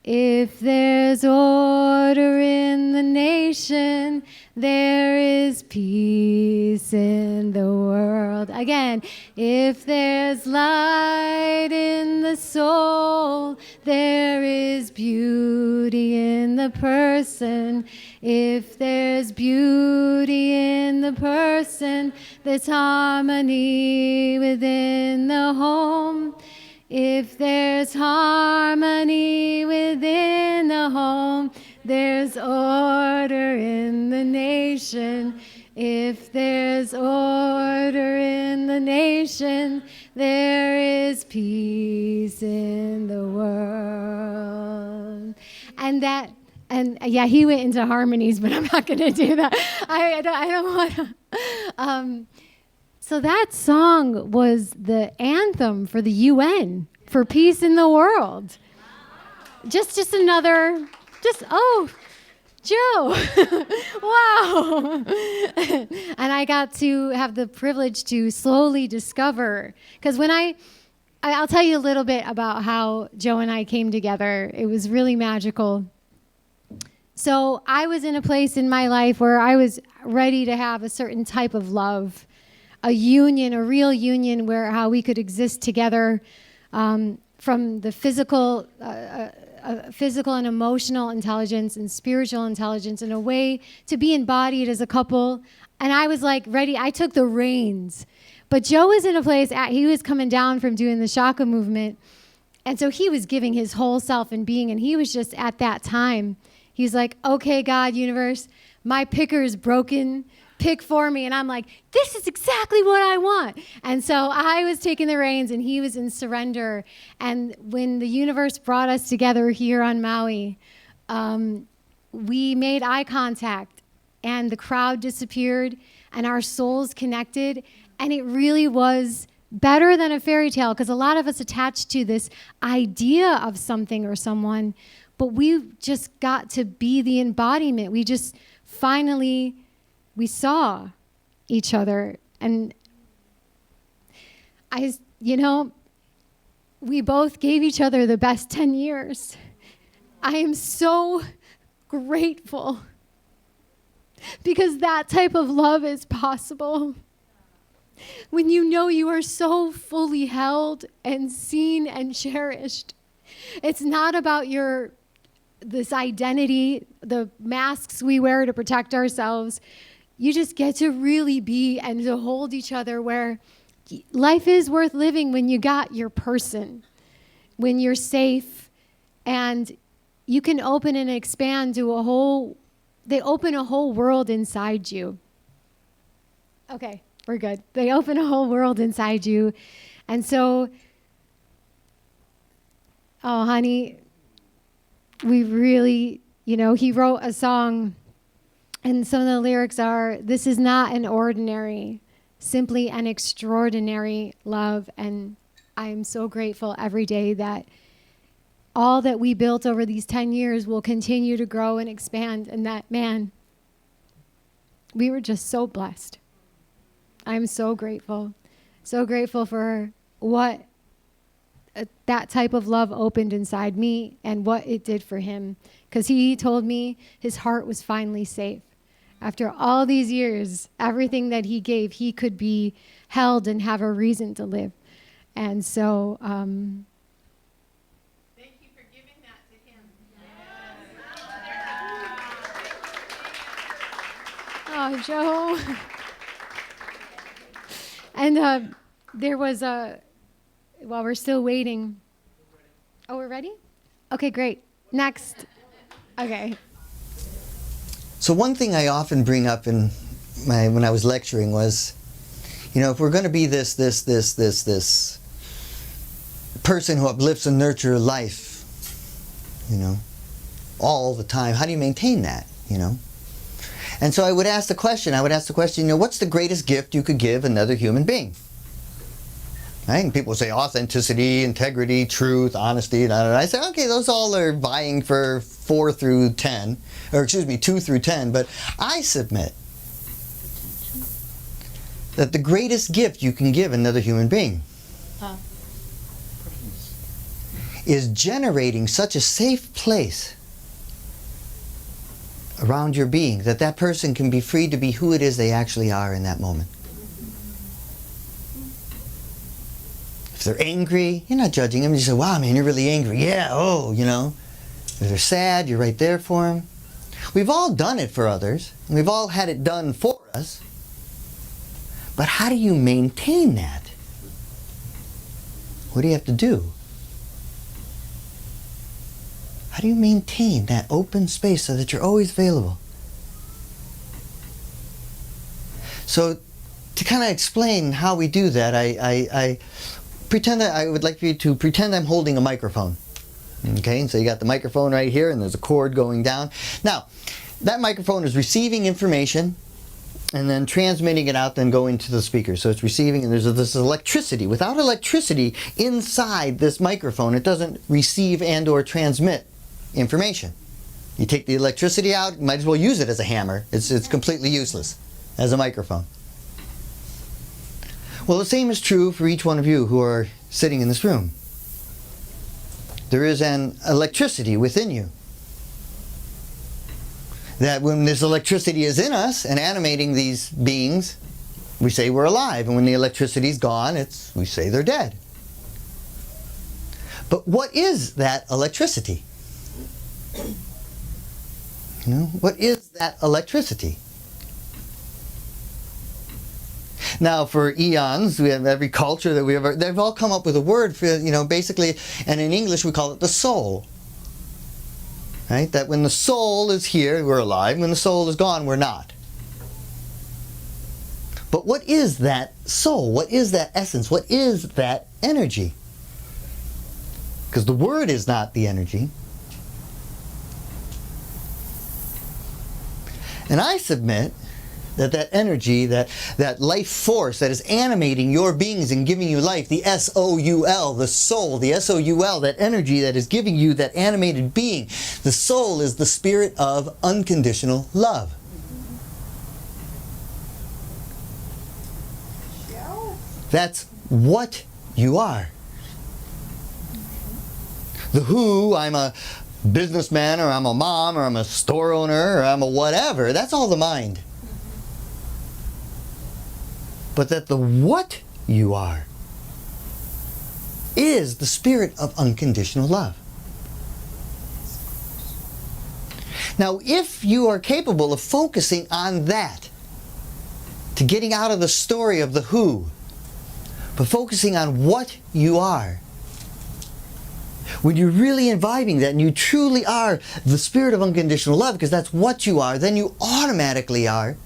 If there's order in the nation, there is peace in the world. Again, if there's light in the soul, there is beauty in the person. If there's beauty in the person, there's harmony within the home. If there's harmony within the home, there's order in the nation. If there's order in the nation, there is peace in the world. And yeah, he went into harmonies, but I'm not going to do that. I don't want to. So that song was the anthem for the UN, for peace in the world. Oh, Joe, wow. And I got to have the privilege to slowly discover, because when I'll tell you a little bit about how Joe and I came together. It was really magical. So I was in a place in my life where I was ready to have a certain type of love, a union, a real union, where how we could exist together from the physical and emotional intelligence and spiritual intelligence in a way to be embodied as a couple. And I was like ready. I took the reins. But Joe was in a place, he was coming down from doing the SHAKA movement. And so he was giving his whole self and being. And he was just at that time, he's like, okay, God, universe, my picker is broken. Pick for me. And I'm like, this is exactly what I want. And so I was taking the reins and he was in surrender. And when the universe brought us together here on Maui, we made eye contact and the crowd disappeared and our souls connected. And it really was better than a fairy tale, because a lot of us attach to this idea of something or someone, but we just got to be the embodiment. We just finally... we saw each other, and we both gave each other the best 10 years. I am so grateful because that type of love is possible. When you know you are so fully held and seen and cherished. It's not about this identity, the masks we wear to protect ourselves. You just get to really be and to hold each other, where life is worth living when you got your person, when you're safe, and you can open and expand to they open a whole world inside you. Okay, we're good. They open a whole world inside you. And so, oh, honey, we really, he wrote a song. And some of the lyrics are, this is not an ordinary, simply an extraordinary love. And I am so grateful every day that all that we built over these 10 years will continue to grow and expand. And that, man, we were just so blessed. I'm so grateful for what that type of love opened inside me and what it did for him. Because he told me his heart was finally safe. After all these years, everything that he gave, he could be held and have a reason to live. And so, thank you for giving that to him. Yes. Oh, Joe. And there was while we're still waiting. Oh, we're ready? Okay, great. Next. Okay. So one thing I often bring up when I was lecturing was, if we're going to be this person who uplifts and nurtures life, all the time, how do you maintain that, And so I would ask the question, what's the greatest gift you could give another human being? Right? And people say authenticity, integrity, truth, honesty. And I say, okay, those all are vying for 2 through 10. But I submit that the greatest gift you can give another human being is generating such a safe place around your being that that person can be free to be who it is they actually are in that moment. If they're angry, you're not judging them. You say, wow, man, you're really angry. Yeah, oh, you know. If they're sad, you're right there for them. We've all done it for others. And we've all had it done for us. But how do you maintain that? What do you have to do? How do you maintain that open space so that you're always available? So, to kind of explain how we do that, I pretend that I would like you to pretend I'm holding a microphone. Okay, and so you got the microphone right here, and there's a cord going down. Now, that microphone is receiving information and then transmitting it out, then going to the speaker. So it's receiving, and there's this electricity. Without electricity inside this microphone, it doesn't receive and or transmit information. You take the electricity out, you might as well use it as a hammer. It's completely useless as a microphone. Well, the same is true for each one of you who are sitting in this room. There is an electricity within you. That when this electricity is in us and animating these beings, we say we're alive. And when the electricity's gone, we say they're dead. But what is that electricity? You know, what is that electricity? Now, for eons, we have every culture that we ever, they've all come up with a word for, you know, basically, and in English we call it the soul. Right? That when the soul is here, we're alive. When the soul is gone, we're not. But what is that soul? What is that essence? What is that energy? Because the word is not the energy. And I submit that energy, that life force that is animating your beings and giving you life, the S-O-U-L, the soul, the S-O-U-L, that energy that is giving you that animated being, the soul is the spirit of unconditional love. That's what you are. The who, I'm a businessman, or I'm a mom, or I'm a store owner, or I'm a whatever, that's all the mind. But that the what you are is the spirit of unconditional love. Now, if you are capable of focusing on that, to getting out of the story of the who, but focusing on what you are, when you're really imbibing that and you truly are the spirit of unconditional love, because that's what you are, then you automatically are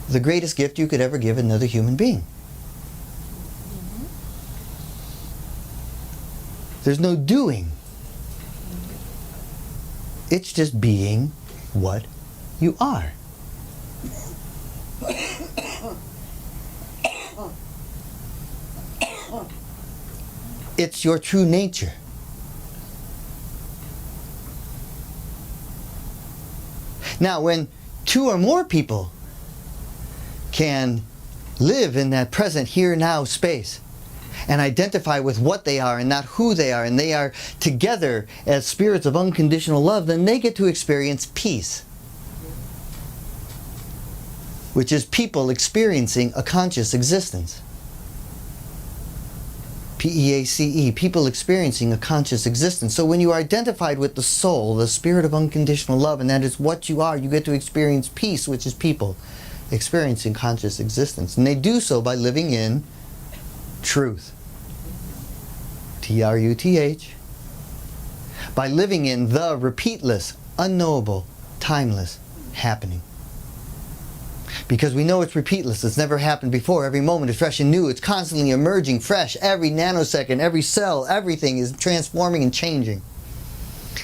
the greatest gift you could ever give another human being. There's no doing. It's just being what you are. It's your true nature. Now, when two or more people can live in that present here now space and identify with what they are and not who they are, and they are together as spirits of unconditional love, then they get to experience peace, which is people experiencing a conscious existence. P-E-A-C-E, people experiencing a conscious existence. So when you are identified with the soul, the spirit of unconditional love, and that is what you are, you get to experience peace, which is people experiencing conscious existence. And they do so by living in truth. T-R-U-T-H. By living in the repeatless, unknowable, timeless happening. Because we know it's repeatless. It's never happened before. Every moment is fresh and new. It's constantly emerging fresh. Every nanosecond, every cell, everything is transforming and changing.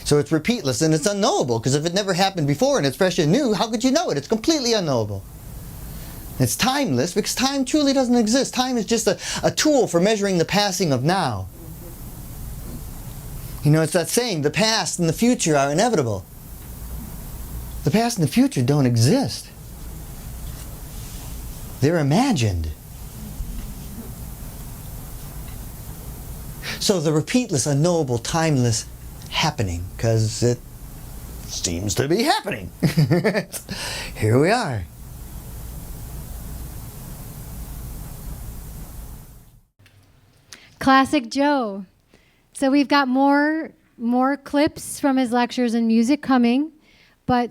So it's repeatless and it's unknowable, because if it never happened before and it's fresh and new, how could you know it? It's completely unknowable. It's timeless because time truly doesn't exist. Time is just a tool for measuring the passing of now. You know, it's that saying, the past and the future are inevitable. The past and the future don't exist. They're imagined. So the repeatless, unknowable, timeless happening, because it seems to be happening. Here we are. Classic Joe. So we've got more clips from his lectures and music coming, but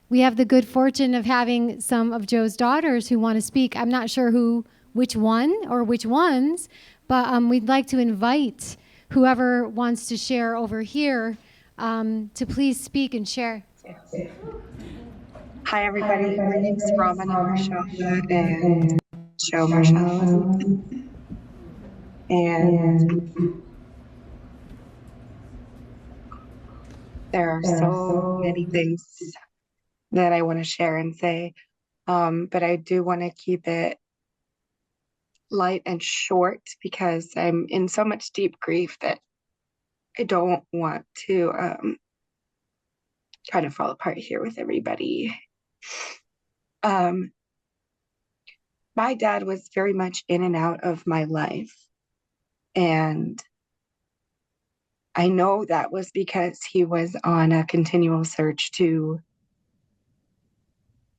we have the good fortune of having some of Joe's daughters who want to speak. I'm not sure which one or which ones, but we'd like to invite whoever wants to share over here to please speak and share. Hi, everybody. My name is Ramana Marshalla and Joe Marshalla. And there are so many things that I want to share and say, but I do want to keep it light and short because I'm in so much deep grief that I don't want to kind of fall apart here with everybody. My dad was very much in and out of my life. And I know that was because he was on a continual search to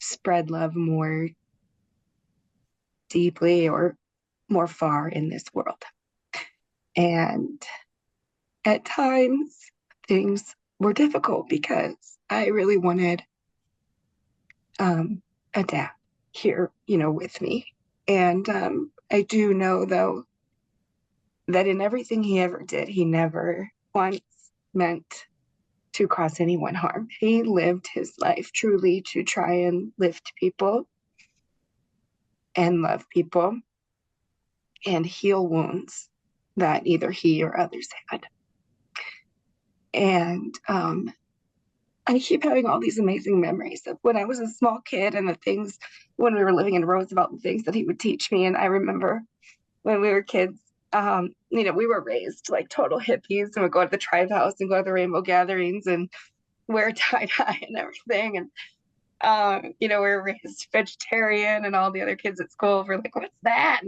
spread love more deeply or more far in this world. And at times, things were difficult because I really wanted a dad here, with me. And I do know, though, that in everything he ever did, he never once meant to cause anyone harm. He lived his life truly to try and lift people and love people and heal wounds that either he or others had. And I keep having all these amazing memories of when I was a small kid and the things when we were living in Roosevelt, the things that he would teach me. And I remember when we were kids, we were raised like total hippies and would go to the tribe house and go to the rainbow gatherings and wear tie-dye and everything. And, we were raised vegetarian and all the other kids at school were like, what's that?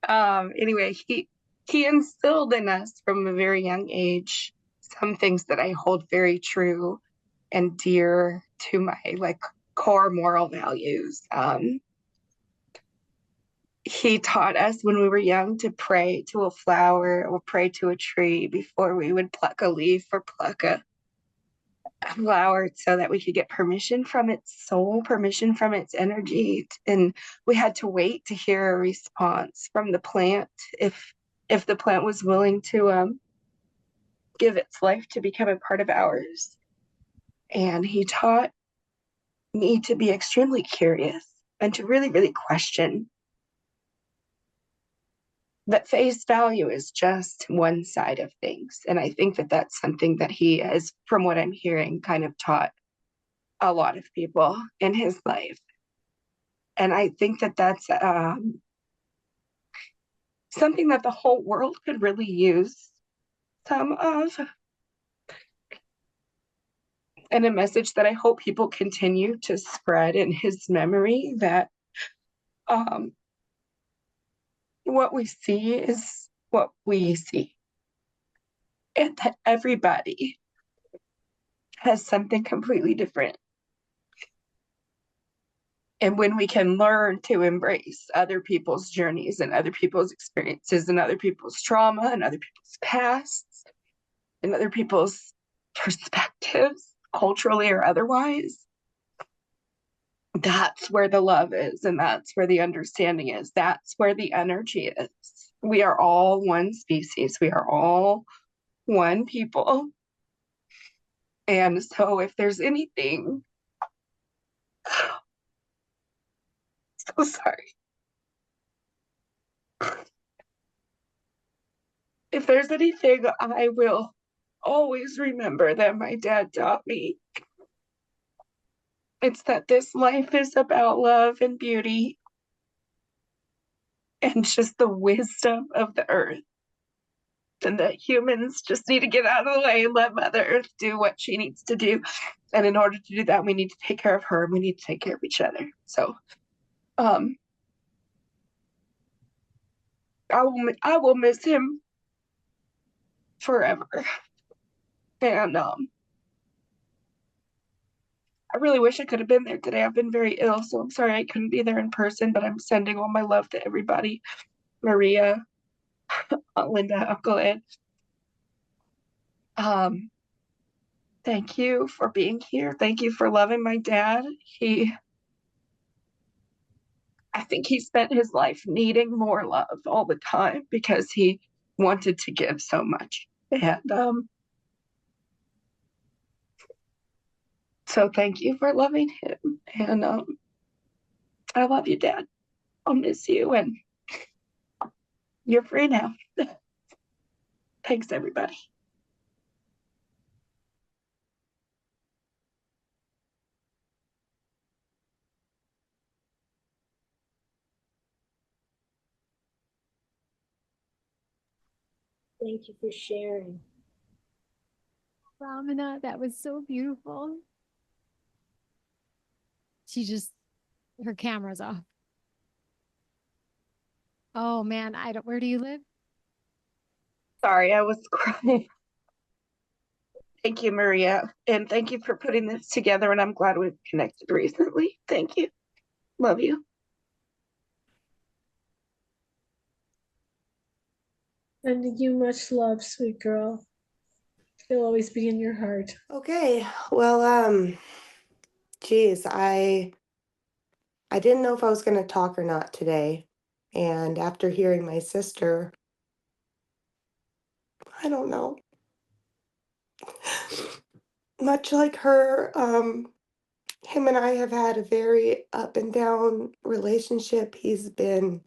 Anyway, he instilled in us from a very young age some things that I hold very true and dear to my core moral values. He taught us when we were young to pray to a flower or pray to a tree before we would pluck a leaf or pluck a flower so that we could get permission from its soul, permission from its energy. And we had to wait to hear a response from the plant if the plant was willing to give its life to become a part of ours. And he taught me to be extremely curious and to really, really question that face value is just one side of things. And I think that that's something that he has, from what I'm hearing, kind of taught a lot of people in his life. And I think that that's something that the whole world could really use some of. And a message that I hope people continue to spread in his memory, that what we see is what we see. And that everybody has something completely different. And when we can learn to embrace other people's journeys and other people's experiences and other people's trauma and other people's pasts and other people's perspectives, culturally or otherwise, that's where the love is, and that's where the understanding is. That's where the energy is. We are all one species. We are all one people. And so if there's anything, so sorry. If there's anything I will always remember that my dad taught me, it's that this life is about love and beauty and just the wisdom of the earth. And that humans just need to get out of the way and let Mother Earth do what she needs to do. And in order to do that, we need to take care of her and we need to take care of each other. So Um, I will miss him forever. And I really wish I could have been there today. I've been very ill, so I'm sorry I couldn't be there in person, but I'm sending all my love to everybody. Maria, Aunt Linda, Uncle Ed. Thank you for being here. Thank you for loving my dad. I think he spent his life needing more love all the time because he wanted to give so much. And so thank you for loving him. And I love you, Dad. I'll miss you, and you're free now. Thanks, everybody. Thank you for sharing. Ramana, that was so beautiful. Her camera's off. Oh man, where do you live? Sorry, I was crying. Thank you, Maria. And thank you for putting this together. And I'm glad we've connected recently. Thank you. Love you. Sending you much love, sweet girl. She'll always be in your heart. Okay, well, geez, I didn't know if I was going to talk or not today. And after hearing my sister, I don't know. Much like her, him and I have had a very up and down relationship. He's been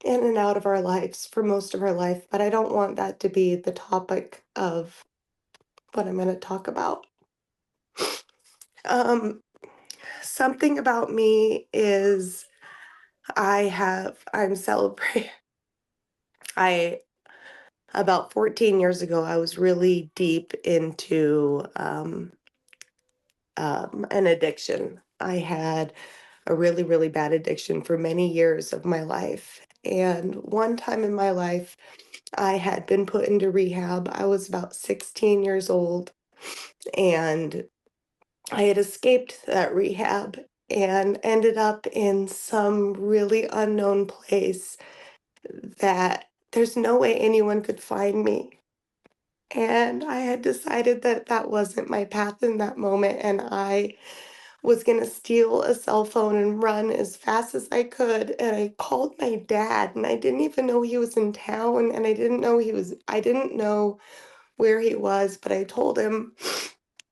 in and out of our lives for most of our life, but I don't want that to be the topic of what I'm going to talk about. Um, Something about me is I'm celebrating. About 14 years ago, I was really deep into an addiction. I had a really, really bad addiction for many years of my life. And one time in my life, I had been put into rehab. I was about 16 years old, and I had escaped that rehab and ended up in some really unknown place that there's no way anyone could find me. And I had decided that that wasn't my path in that moment, and I was going to steal a cell phone and run as fast as I could. And I called my dad, and I didn't even know he was in town, and I didn't know where he was, but I told him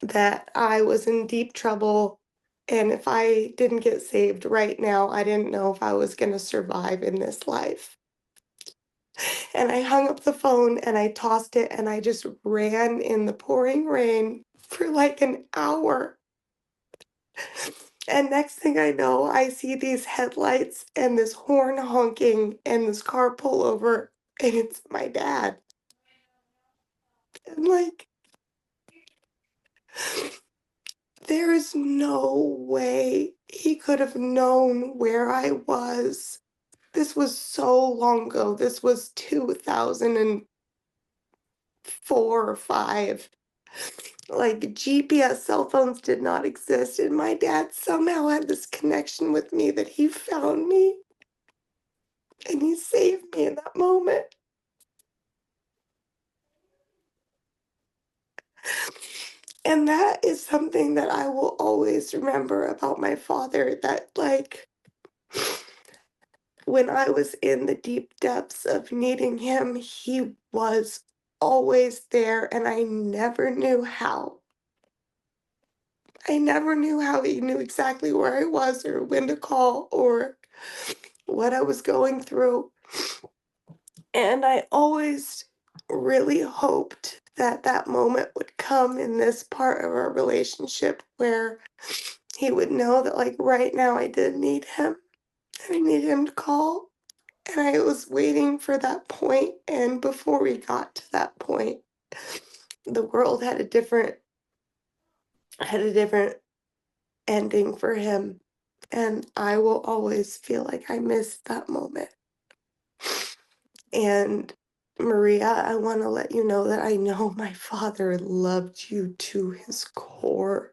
that I was in deep trouble. And if I didn't get saved right now, I didn't know if I was going to survive in this life. And I hung up the phone and I tossed it and I just ran in the pouring rain for like an hour. And next thing I know, I see these headlights and this horn honking and this car pull over, and it's my dad. And like, there is no way he could have known where I was. This was so long ago. This was 2004 or 5. Like, GPS cell phones did not exist, and my dad somehow had this connection with me that he found me and he saved me in that moment. And that is something that I will always remember about my father, that like when I was in the deep depths of needing him, he was always there, and I never knew how. I never knew how he knew exactly where I was or when to call or what I was going through. And I always really hoped that that moment would come in this part of our relationship where he would know that, like, right now I did need him. And I needed him to call. And I was waiting for that point. And before we got to that point, the world had a different ending for him. And I will always feel like I missed that moment. And Maria, I want to let you know that I know my father loved you to his core.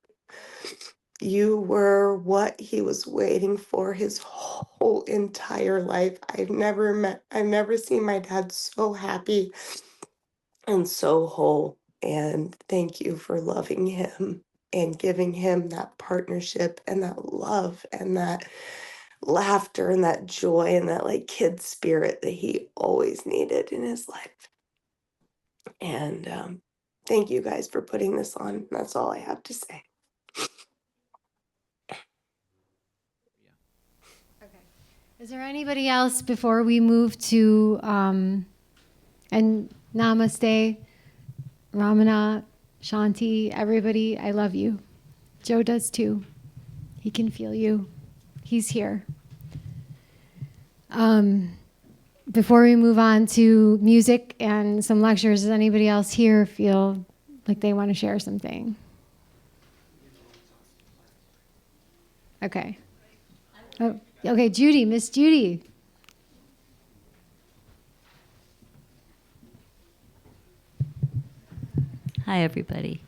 You were what he was waiting for his whole entire life. I've never seen my dad so happy and so whole. And thank you for loving him and giving him that partnership and that love and that laughter and that joy and that like kid spirit that he always needed in his life. And thank you guys for putting this on. That's all I have to say. Is there anybody else before we move to and namaste, Ramana, Shanti, everybody, I love you. Joe does too. He can feel you. He's here. Before we move on to music and some lectures, does anybody else here feel like they want to share something? Okay. Oh, okay, Judy, Miss Judy. Hi, everybody.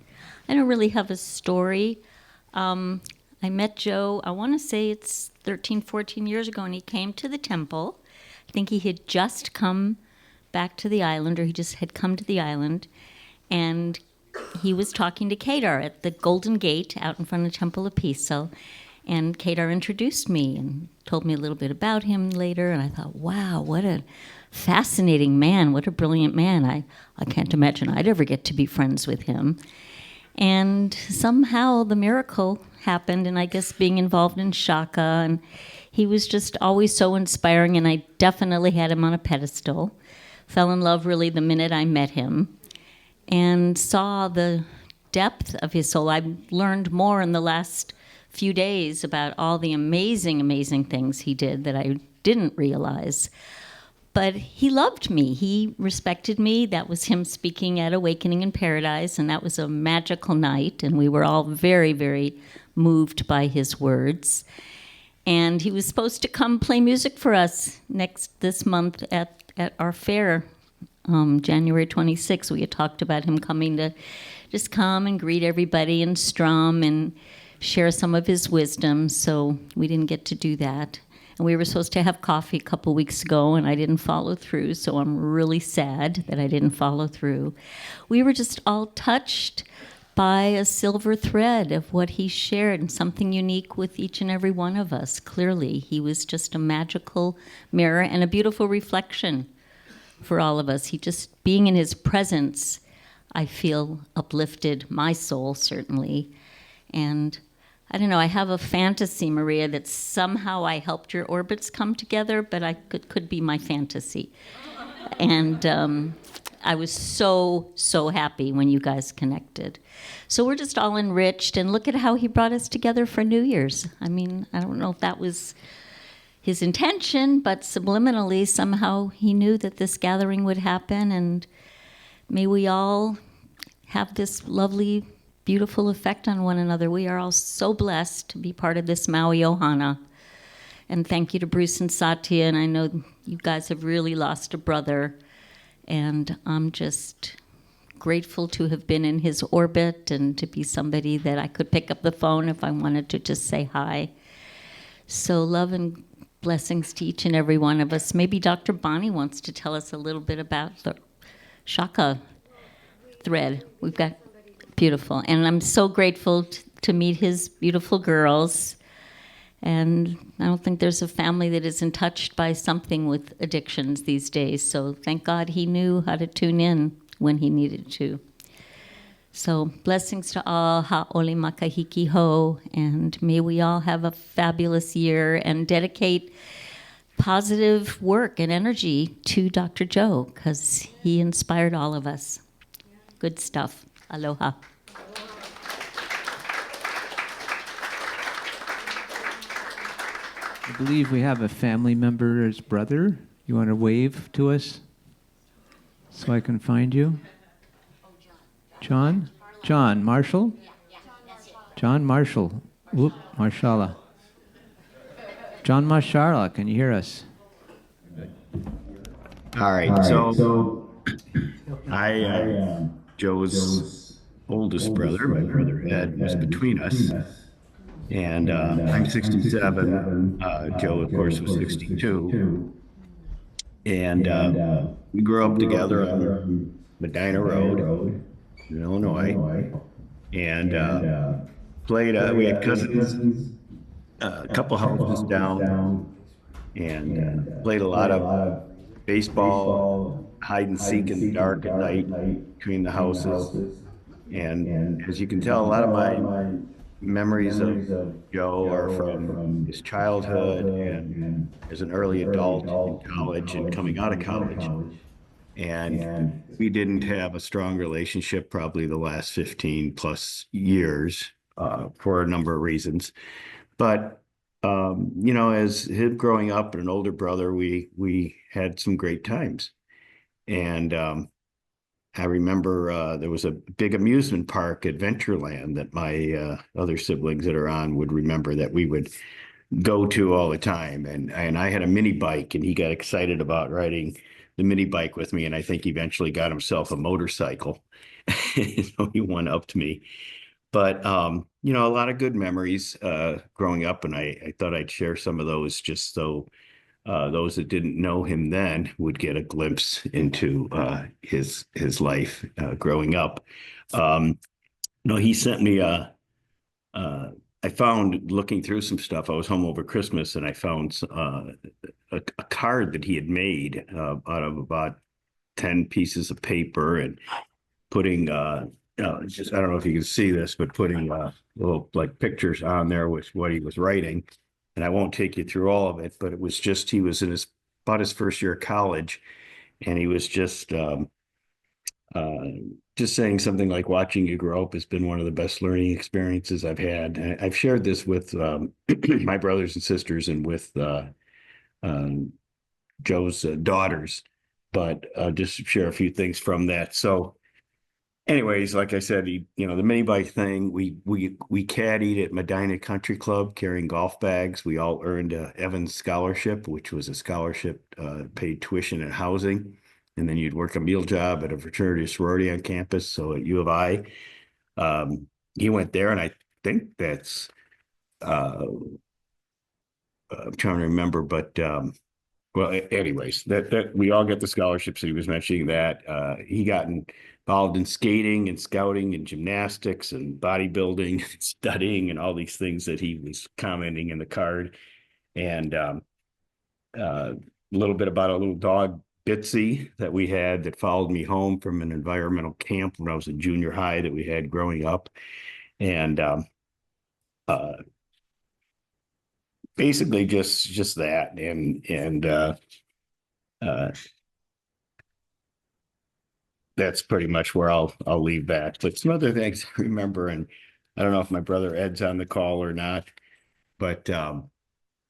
I don't really have a story. I met Joe, I want to say it's 13, 14 years ago, and he came to the temple. I think he had just come back to the island, or he just had come to the island, and he was talking to Kedar at the Golden Gate out in front of the Temple of Peace. And Kedar introduced me and told me a little bit about him later, and I thought, wow, what a fascinating man, what a brilliant man. I can't imagine I'd ever get to be friends with him. And somehow the miracle happened, and I guess being involved in Shaka, and he was just always so inspiring, and I definitely had him on a pedestal. Fell in love really the minute I met him and saw the depth of his soul. I've learned more in the last few days about all the amazing, amazing things he did that I didn't realize. But he loved me. He respected me. That was him speaking at Awakening in Paradise, and that was a magical night, and we were all very, very moved by his words. And he was supposed to come play music for us this month at our fair, January 26th. We had talked about him coming to just come and greet everybody and strum and share some of his wisdom, so we didn't get to do that. And we were supposed to have coffee a couple weeks ago, and I didn't follow through, so I'm really sad that I didn't follow through. We were just all touched by a silver thread of what he shared, and something unique with each and every one of us. Clearly, he was just a magical mirror and a beautiful reflection for all of us. He just, being in his presence, I feel uplifted my soul, certainly. And I don't know, I have a fantasy, Maria, that somehow I helped your orbits come together, but I could be my fantasy. And I was so, so happy when you guys connected. So we're just all enriched, and look at how he brought us together for New Year's. I mean, I don't know if that was his intention, but subliminally, somehow he knew that this gathering would happen, and may we all have this lovely, beautiful effect on one another. We are all so blessed to be part of this Maui Ohana. And thank you to Bruce and Satya, and I know you guys have really lost a brother, and I'm just grateful to have been in his orbit and to be somebody that I could pick up the phone if I wanted to just say hi. So love and blessings to each and every one of us. Maybe Dr. Bonnie wants to tell us a little bit about the Shaka thread. We've got beautiful. And I'm so grateful to meet his beautiful girls. And I don't think there's a family that isn't touched by something with addictions these days. So thank God he knew how to tune in when he needed to. So blessings to all, ha'ole makahiki ho, and may we all have a fabulous year and dedicate positive work and energy to Dr. Joe, because he inspired all of us. Good stuff. Aloha. I believe we have a family member's brother. You want to wave to us so I can find you? John? John Marshall? John Marshall. Whoop, Marshalla. John Marshalla, can you hear us? All right, so I am Joe's oldest brother. My brother Ed was between us, and I'm 67. Joe, of course, was 62, and we grew up together on Medina Road in Illinois, and played. We had cousins a couple houses down, and played a lot of baseball, hide and seek in the dark at night between the houses. And as you can tell, a lot of my memories of Joe are from his childhood and as an early adult in college and coming out of college. And we didn't have a strong relationship probably the last 15 plus years for a number of reasons. But as him growing up and an older brother, we had some great times. And I remember there was a big amusement park, Adventureland, that my other siblings that are on would remember that we would go to all the time. And I had a mini bike, and he got excited about riding the mini bike with me. And I think eventually got himself a motorcycle. So he went up to me. But a lot of good memories growing up, and I thought I'd share some of those just so those that didn't know him then would get a glimpse into his life growing up. He sent me I found looking through some stuff. I was home over Christmas, and I found a card that he had made out of about 10 pieces of paper and putting just I don't know if you can see this, but putting little like pictures on there with what he was writing. And I won't take you through all of it, but it was just he was in about his first year of college, and he was just saying something like, "Watching you grow up has been one of the best learning experiences I've had." And I've shared this with my brothers and sisters and with Joe's daughters, but just share a few things from that. So anyways, like I said, the mini bike thing, we caddied at Medina Country Club carrying golf bags. We all earned a Evans scholarship, which was a scholarship, paid tuition and housing. And then you'd work a meal job at a fraternity or sorority on campus. So at U of I, he went there, and I think that's, I'm trying to remember, but well, anyways, that we all get the scholarships. So he was mentioning that he got involved in skating and scouting and gymnastics and bodybuilding, and studying, and all these things that he was commenting in the card. And a little bit about a little dog, Bitsy, that we had that followed me home from an environmental camp when I was in junior high that we had growing up. And basically just that. And that's pretty much where I'll leave that. But some other things I remember, and I don't know if my brother Ed's on the call or not, but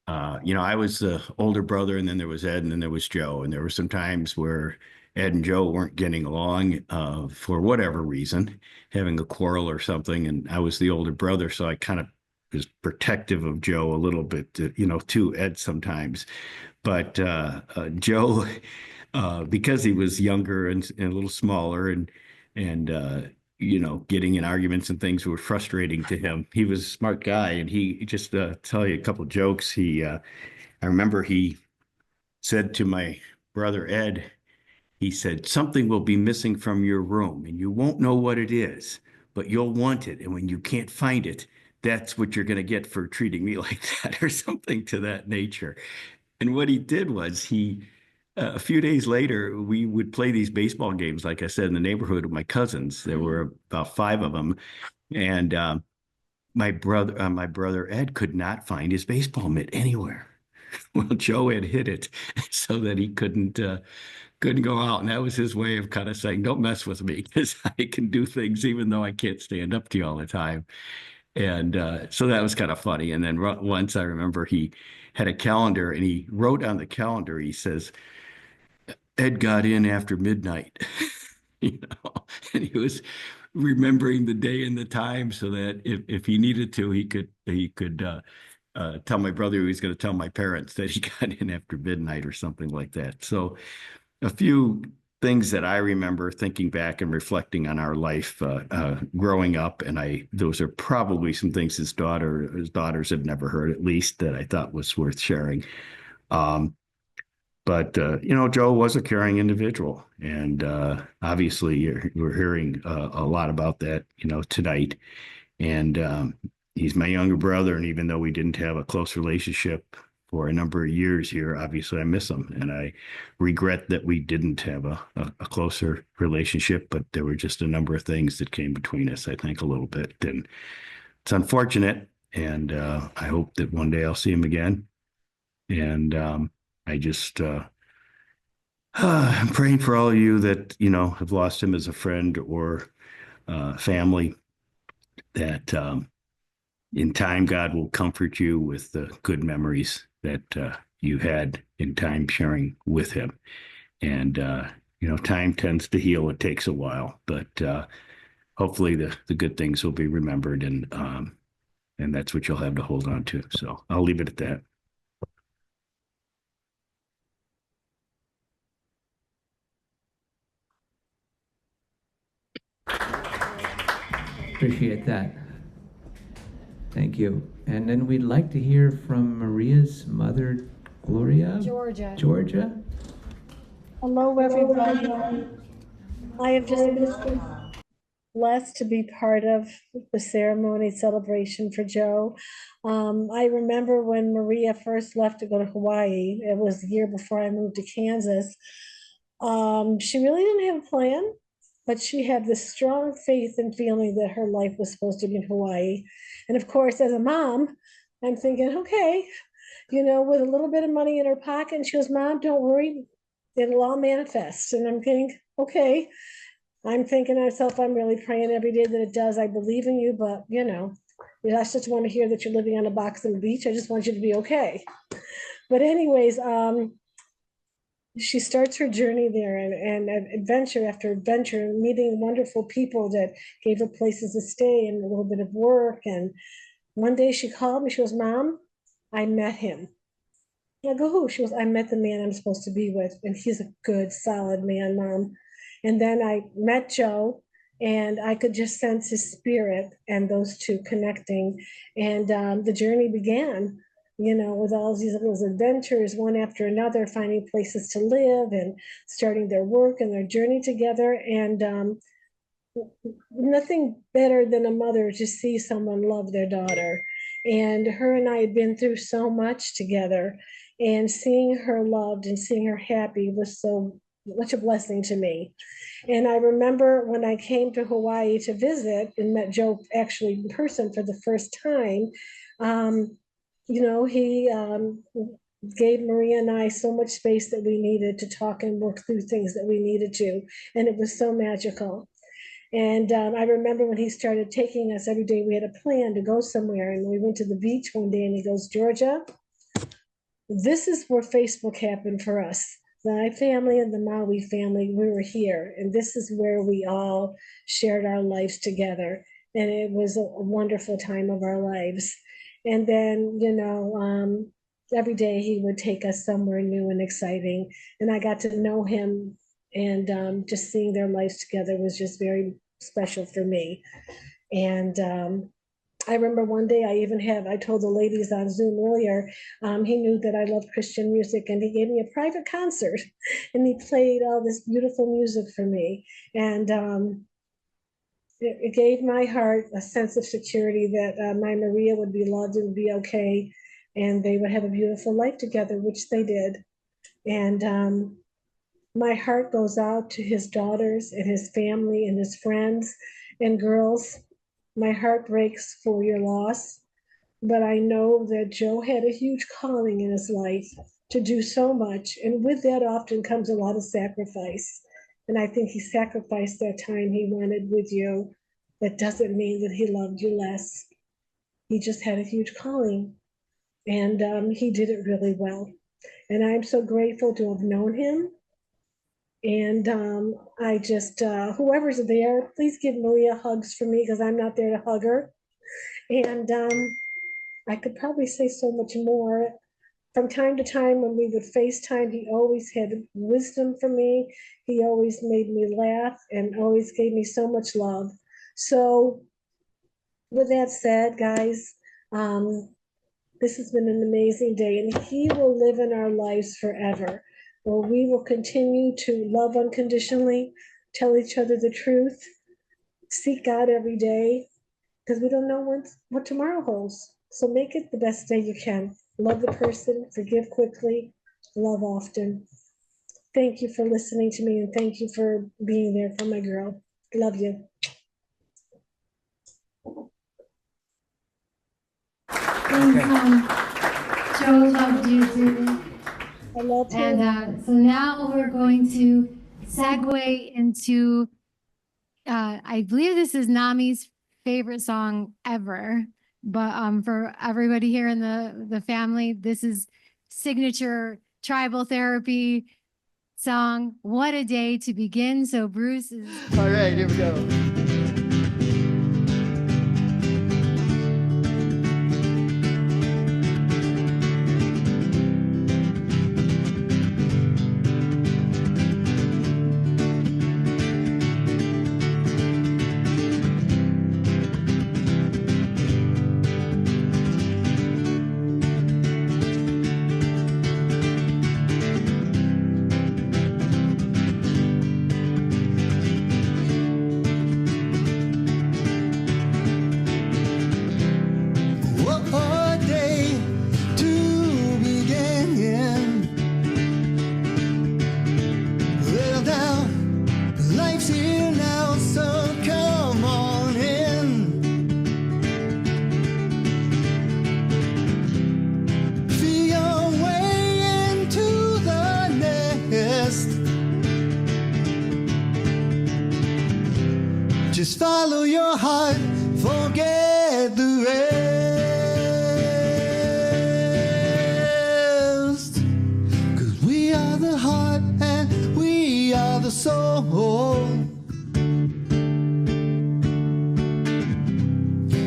I was the older brother, and then there was Ed, and then there was Joe, and there were some times where Ed and Joe weren't getting along for whatever reason, having a quarrel or something, and I was the older brother, so I kind of was protective of Joe a little bit, to Ed sometimes. But Joe, because he was younger and a little smaller, and getting in arguments and things were frustrating to him. He was a smart guy, and he just tell you a couple jokes. I remember he said to my brother Ed, he said, "Something will be missing from your room, and you won't know what it is, but you'll want it. And when you can't find it, that's what you're going to get for treating me like that," or something to that nature. And what he did was a few days later, we would play these baseball games, like I said, in the neighborhood with my cousins. There were about 5 of them. And my brother Ed could not find his baseball mitt anywhere. Well, Joe had hit it so that he couldn't go out. And that was his way of kind of saying, "Don't mess with me, because I can do things even though I can't stand up to you all the time." And so that was kind of funny. And then once I remember he had a calendar, and he wrote on the calendar, he says, "Ed got in after midnight," and he was remembering the day and the time so that if he needed to, he could tell my brother he was going to tell my parents that he got in after midnight or something like that. So a few things that I remember thinking back and reflecting on our life growing up, and those are probably some things his daughters have never heard, at least, that I thought was worth sharing. But Joe was a caring individual, and obviously we're hearing a lot about that, tonight. And he's my younger brother, and even though we didn't have a close relationship for a number of years here, obviously I miss him, and I regret that we didn't have a closer relationship. But there were just a number of things that came between us, I think, a little bit, and it's unfortunate. And I hope that one day I'll see him again. And I just I'm praying for all of you that have lost him as a friend or family, that in time God will comfort you with the good memories that you had in time sharing with him. And time tends to heal. It takes a while, but hopefully the good things will be remembered, and that's what you'll have to hold on to. So I'll leave it at that. Appreciate that. Thank you. And then we'd like to hear from Maria's mother, Gloria. Georgia. Hello, everybody. I have just been blessed to be part of the ceremony celebration for Joe. I remember when Maria first left to go to Hawaii. It was the year before I moved to Kansas. She really didn't have a plan, but she had this strong faith and feeling that her life was supposed to be in Hawaii. And of course, as a mom, I'm thinking, okay, with a little bit of money in her pocket, and she goes, Mom, don't worry, it'll all manifest. And I'm thinking, okay. I'm thinking to myself, I'm really praying every day that it does. I believe in you, but I just want to hear that you're living on a box on the beach. I just want you to be okay. But anyways, she starts her journey there, and adventure after adventure, meeting wonderful people that gave her places to stay and a little bit of work. And one day she called me, she goes, Mom, I met him. I go, who? She goes, I met the man I'm supposed to be with, and he's a good, solid man, Mom. And then I met Joe, and I could just sense his spirit and those two connecting. And the journey began, with all these adventures, one after another, finding places to live and starting their work and their journey together. And nothing better than a mother to see someone love their daughter. And her and I had been through so much together, and seeing her loved and seeing her happy was so much a blessing to me. And I remember when I came to Hawaii to visit and met Joe actually in person for the first time, he gave Maria and I so much space that we needed to talk and work through things that we needed to. And it was so magical. And I remember when he started taking us every day, we had a plan to go somewhere. And we went to the beach one day, and he goes, Georgia, this is where Facebook happened for us. My family and the Maui family, we were here. And this is where we all shared our lives together. And it was a wonderful time of our lives. And then, every day he would take us somewhere new and exciting. And I got to know him, and just seeing their lives together was just very special for me. And I remember one day I told the ladies on Zoom earlier, he knew that I love Christian music, and he gave me a private concert, and he played all this beautiful music for me. And it gave my heart a sense of security that my Maria would be loved and be okay, and they would have a beautiful life together, which they did. And my heart goes out to his daughters and his family and his friends and girls. My heart breaks for your loss, but I know that Joe had a huge calling in his life to do so much, and with that often comes a lot of sacrifice. And I think he sacrificed that time he wanted with you. That doesn't mean that he loved you less. He just had a huge calling, and he did it really well. And I'm so grateful to have known him. And I just, whoever's there, please give Maria hugs for me, because I'm not there to hug her. And I could probably say so much more. From time to time, when we would FaceTime, he always had wisdom for me. He always made me laugh and always gave me so much love. So, with that said, guys, this has been an amazing day, and he will live in our lives forever. Well, we will continue to love unconditionally, tell each other the truth, seek God every day, because we don't know what tomorrow holds. So make it the best day you can. Love the person, forgive quickly, love often. Thank you for listening to me, and thank you for being there for my girl. Love you. Thanks, Joe. Loved you too. I love you. And so now we're going to segue into, I believe this is Nami's favorite song ever. But for everybody here in the family, this is signature tribal therapy song, What a Day to Begin. So Bruce is... All right, here we go. Just follow your heart, forget the rest. 'Cause we are the heart and we are the soul.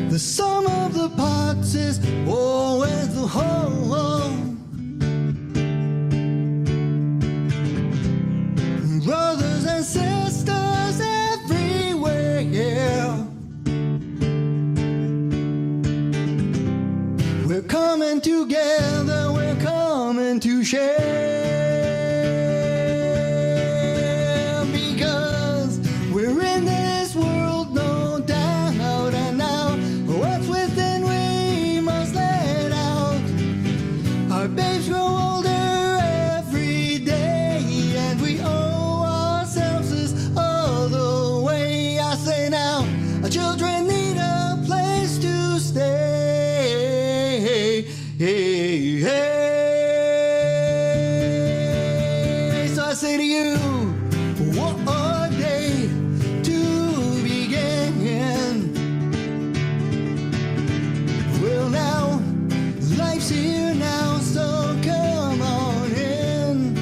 The sum of the parts is always the whole. Brothers and sisters everywhere, we're coming together, we're coming to share, because we're in this world, no doubt, and now what's within we must let out. Our babes grow older every day, and we owe ourselves this other way. I say now, our children need a place to stay. Hey, hey. So I say to you, what a day to begin. Well now, life's here now, so come on in.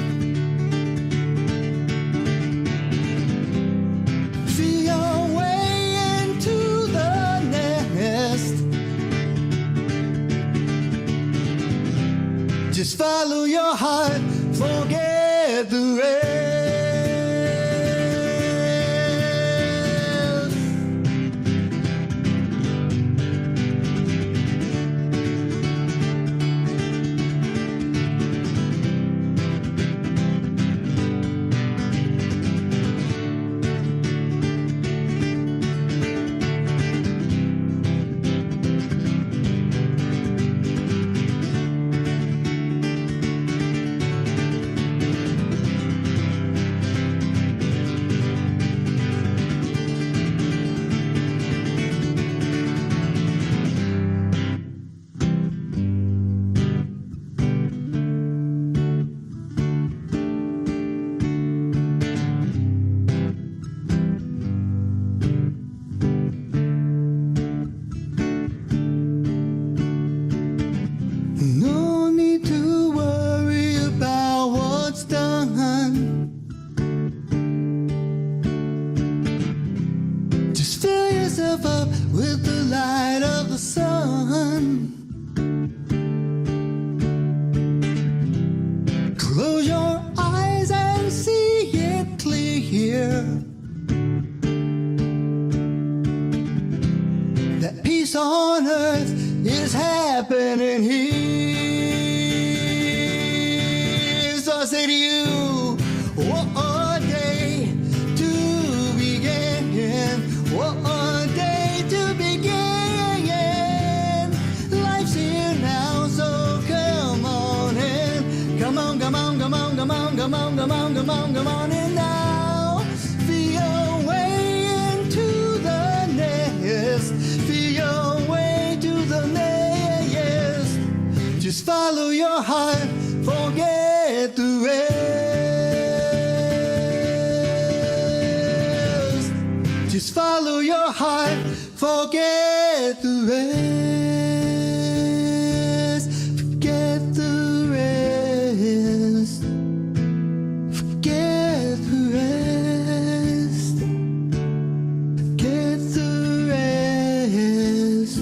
Feel your way into the nest. Just follow your heart, forget the rest. say to you, what a day to begin. What a day to begin. Life's here now, so come on in. Come on, come on, come on, come on, come on, come on, come on, come on in now. Feel your way into the nest. Feel your way to the nest. Just follow your heart, forget the rest. Just follow your heart, forget the rest. Forget the rest. Forget the rest. Forget the rest.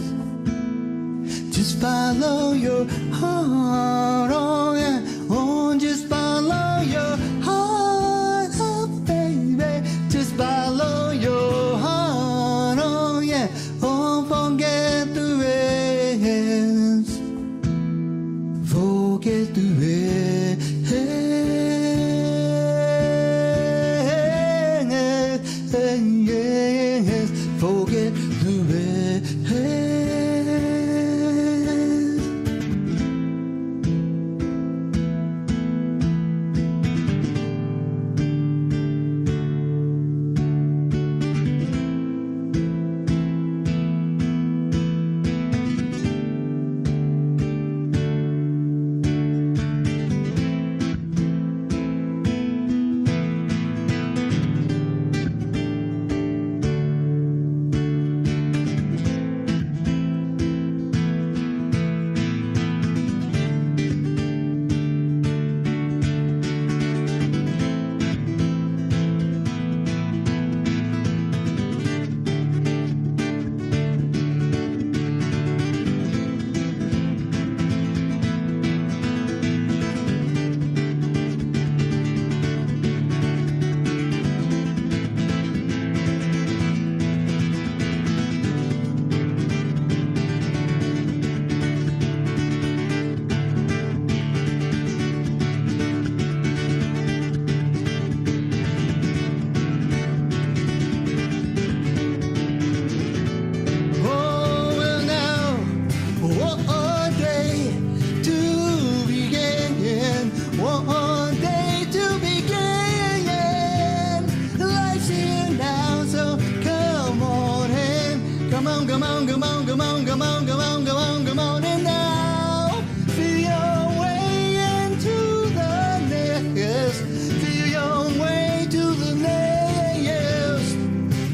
Just follow your heart, oh yeah, oh, just follow your heart, oh baby, just follow your heart, oh yeah, oh, forget the rest, forget the rest, forget the rest.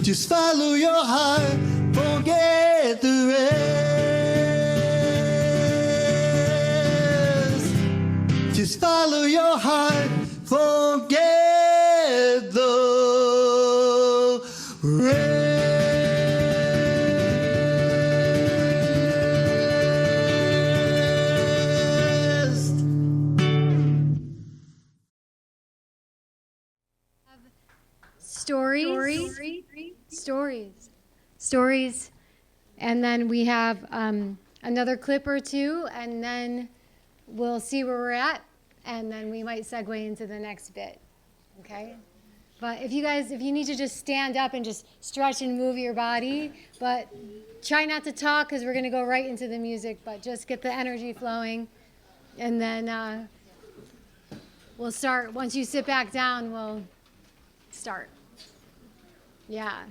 Just follow your heart, forget the rest. Just follow your heart, forget the rest. Stories. And then we have another clip or two, and then we'll see where we're at, and then we might segue into the next bit, okay? But if you need to just stand up and just stretch and move your body, but try not to talk because we're going to go right into the music, but just get the energy flowing, and then we'll start. Once you sit back down, we'll start. Yeah.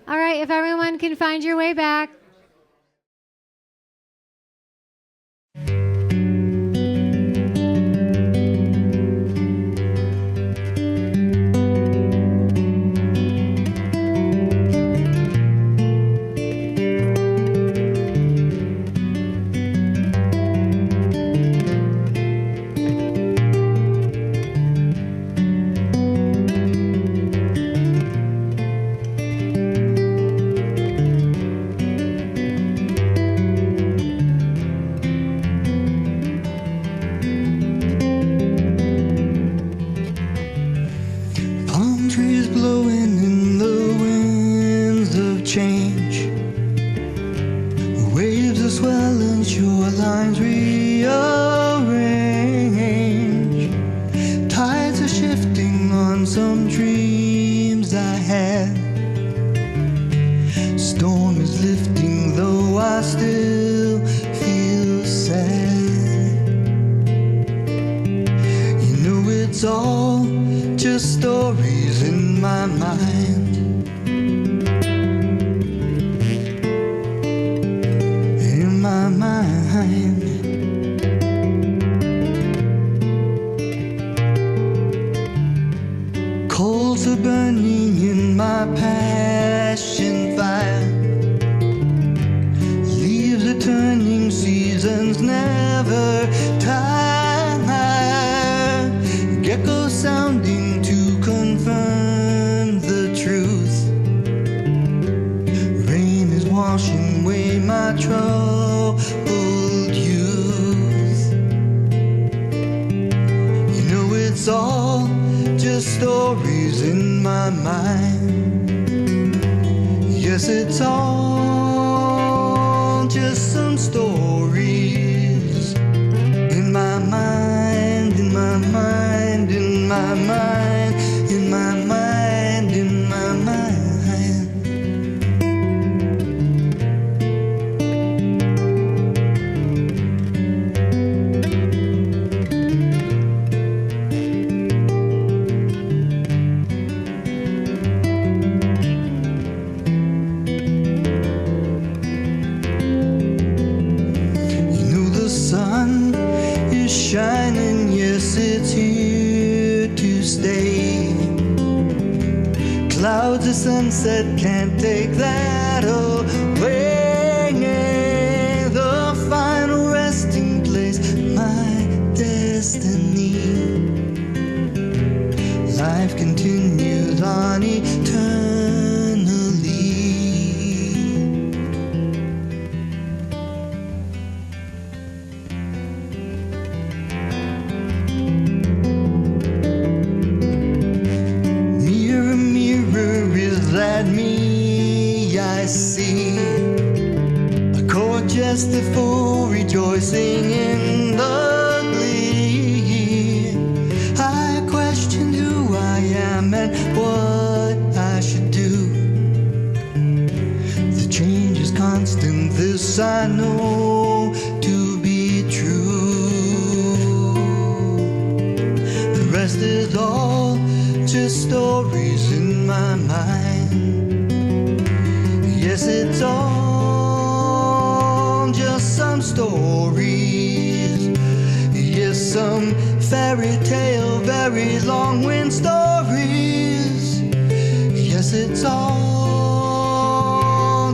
All right, if everyone can find your way back. it's all just stories in my mind. In my mind. Coals are burning in my passion fire. Leaves are turning, seasons never tire. Geckos sounding to confirm the truth. Rain is washing away my troubled youth. You know it's all just stories in my mind. Yes, it's all just some stories in my mind, in my mind, in my mind, in my mind, in my mind. Shining, yes, it's here to stay. Clouds of sunset can't take that away. The final resting place, my destiny. Life continues on eternally. That me I see, a court jester fool rejoicing in the glee. I questioned who I am and what I should do. The change is constant, this I know to be true. The rest is all just stories in my mind. Yes, it's all just some stories. Yes, some fairy tale, very long wind stories. Yes, it's all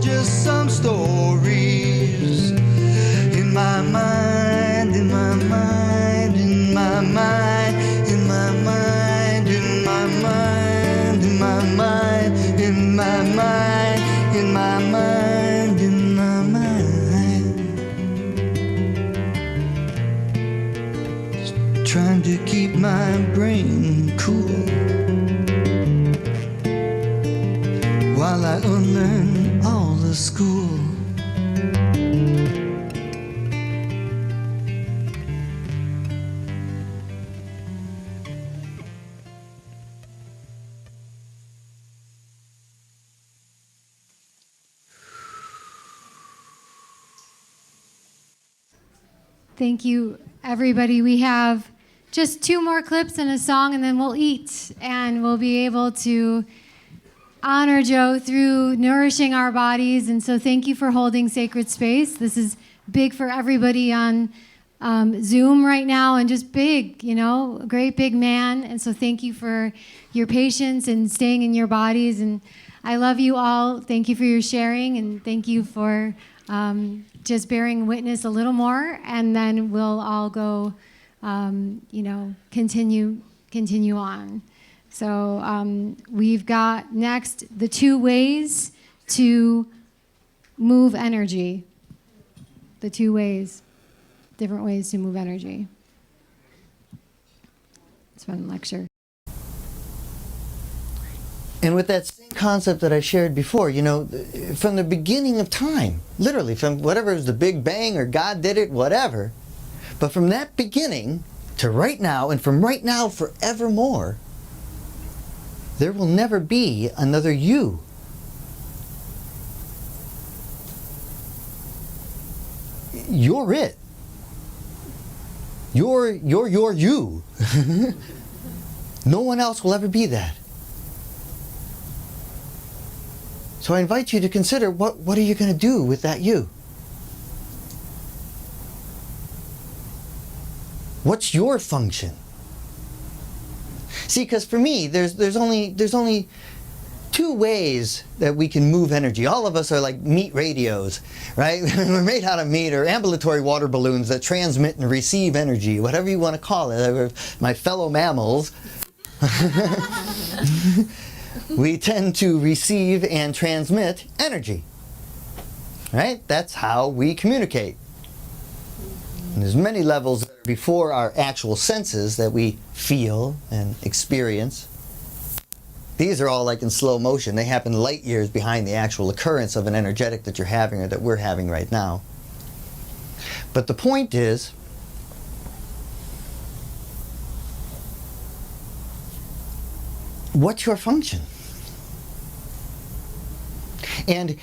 just some stories in my mind, in my mind, in my mind, in my mind, in my mind, in my mind, in my mind, in my mind, in my mind. Just trying to keep my brain cool while I unlearn all the school. Thank you, everybody. We have just 2 more clips and a song, and then we'll eat, and we'll be able to honor Joe through nourishing our bodies. And so thank you for holding sacred space. This is big for everybody on Zoom right now, and just big, you know, a great big man. And so thank you for your patience and staying in your bodies. And I love you all. Thank you for your sharing, and thank you for just bearing witness a little more, and then we'll all go, continue on. So we've got next the 2 ways to move energy. The 2 ways, different ways to move energy. It's a fun lecture. And with that same concept that I shared before, you know, from the beginning of time, literally from whatever was the Big Bang or God did it, whatever, but from that beginning to right now, and from right now forevermore, there will never be another you. You're it. You're you. No one else will ever be that. So I invite you to consider, what are you going to do with that you? What's your function? See, because for me, there's only two ways that we can move energy. All of us are like meat radios, right? We're made out of meat, or ambulatory water balloons that transmit and receive energy, whatever you want to call it. My fellow mammals, we tend to receive and transmit energy, right? That's how we communicate. And there's many levels that are before our actual senses that we feel and experience. These are all like in slow motion. They happen light years behind the actual occurrence of an energetic that you're having or that we're having right now. But the point is, what's your function? And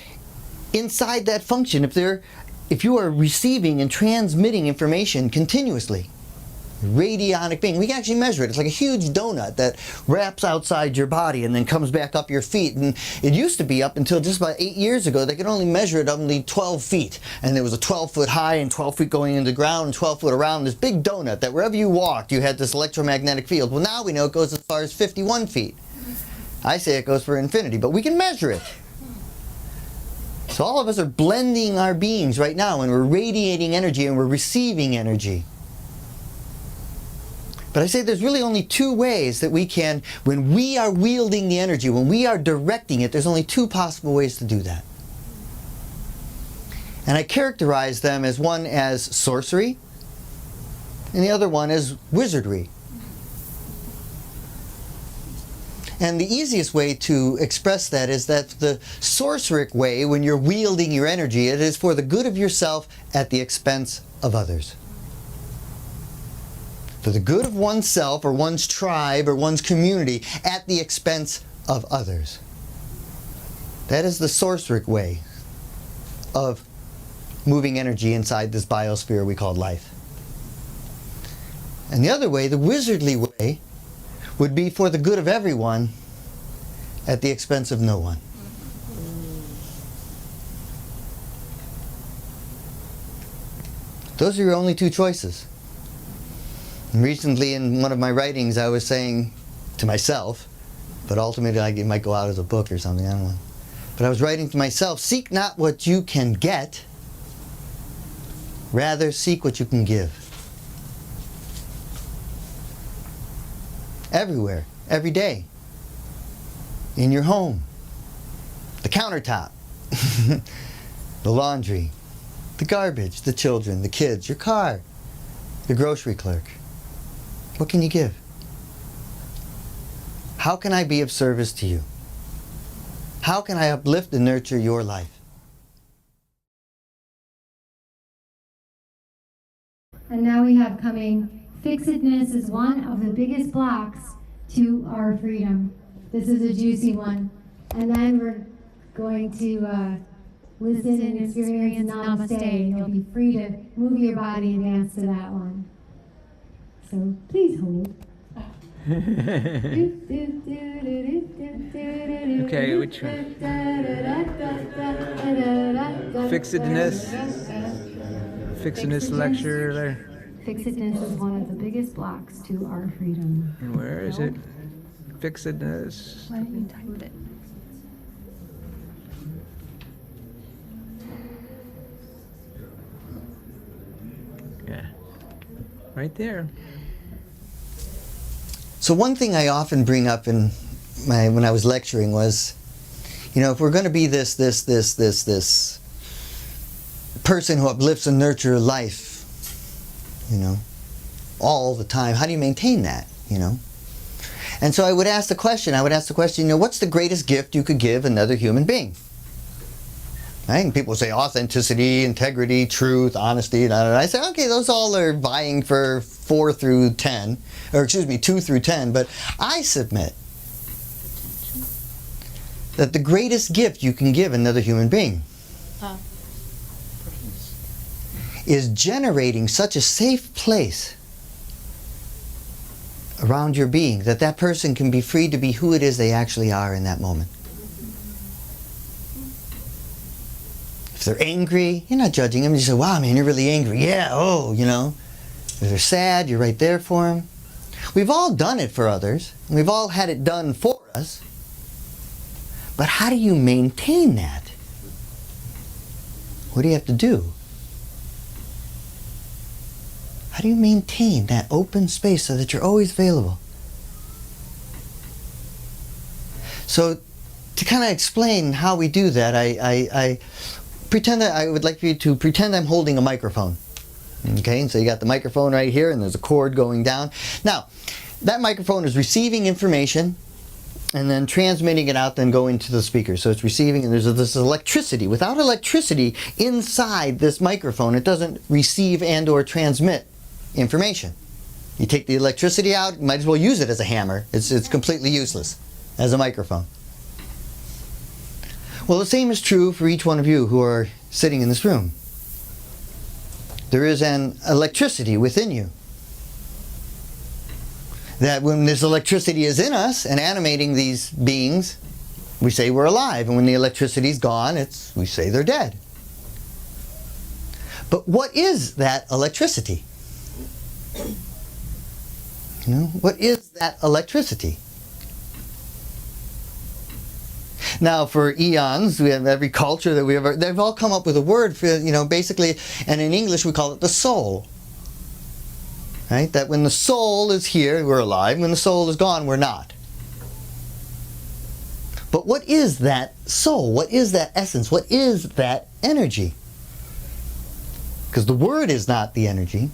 inside that function, if you are receiving and transmitting information continuously, radionic being, we can actually measure it. It's like a huge donut that wraps outside your body and then comes back up your feet. And it used to be, up until just about 8 years ago, they could only measure it only 12 feet. And there was a 12 foot high and 12 feet going into the ground and 12 foot around, this big donut that wherever you walked, you had this electromagnetic field. Well, now we know it goes as far as 51 feet. I say it goes for infinity, but we can measure it. So all of us are blending our beings right now, and we're radiating energy and we're receiving energy. But I say there's really only two ways that we can, when we are wielding the energy, when we are directing it, there's only two possible ways to do that. And I characterize them as one as sorcery, and the other one as wizardry. And the easiest way to express that is that the sorceric way, when you're wielding your energy, it is for the good of yourself at the expense of others. For the good of oneself or one's tribe or one's community at the expense of others. That is the sorceric way of moving energy inside this biosphere we call life. And the other way, the wizardly way, would be for the good of everyone at the expense of no one. Those are your only two choices. And recently in one of my writings I was saying to myself, but ultimately it might go out as a book or something, I don't know. But I was writing to myself, seek not what you can get, rather seek what you can give. Everywhere, every day. In your home, the countertop, the laundry, the garbage, the children, the kids, your car, the grocery clerk. What can you give? How can I be of service to you? How can I uplift and nurture your life? And now we have coming, fixedness is one of the biggest blocks to our freedom. This is a juicy one. And then we're going to listen and experience Namaste. You'll be free to move your body and dance to that one. So please hold. Okay, which one? Fixedness lecture there. Fixedness is one of the biggest blocks to our freedom. And where is it? Fixedness. Why don't you type it? Yeah. Right there. So one thing I often bring up when I was lecturing was, you know, if we're going to be this person who uplifts and nurtures life, you know, all the time, how do you maintain that, you know? And so I would ask the question, you know, what's the greatest gift you could give another human being? Right? And people say authenticity, integrity, truth, honesty, and I say, okay, those all are vying for 2 through 10, but I submit that the greatest gift you can give another human being is generating such a safe place around your being, that that person can be free to be who it is they actually are in that moment. If they're angry, you're not judging them. You say, wow, man, you're really angry. Yeah, oh, you know. If they're sad, you're right there for them. We've all done it for others. We've all had it done for us. But how do you maintain that? What do you have to do? How do you maintain that open space so that you're always available? So, to kind of explain how we do that, I pretend that I would like you to pretend I'm holding a microphone. Okay, and so you got the microphone right here, and there's a cord going down. Now, that microphone is receiving information and then transmitting it out, then going to the speaker. So it's receiving, and there's this electricity. Without electricity inside this microphone, it doesn't receive and or transmit information. You take the electricity out, you might as well use it as a hammer. It's completely useless as a microphone. Well, the same is true for each one of you who are sitting in this room. There is an electricity within you. That when this electricity is in us and animating these beings, we say we're alive. And when the electricity's gone, we say they're dead. But what is that electricity? You know, what is that electricity? Now, for eons, we have every culture that we ever, they've all come up with a word for, you know, basically, and in English we call it the soul. Right? That when the soul is here, we're alive. When the soul is gone, we're not. But what is that soul? What is that essence? What is that energy? Because the word is not the energy.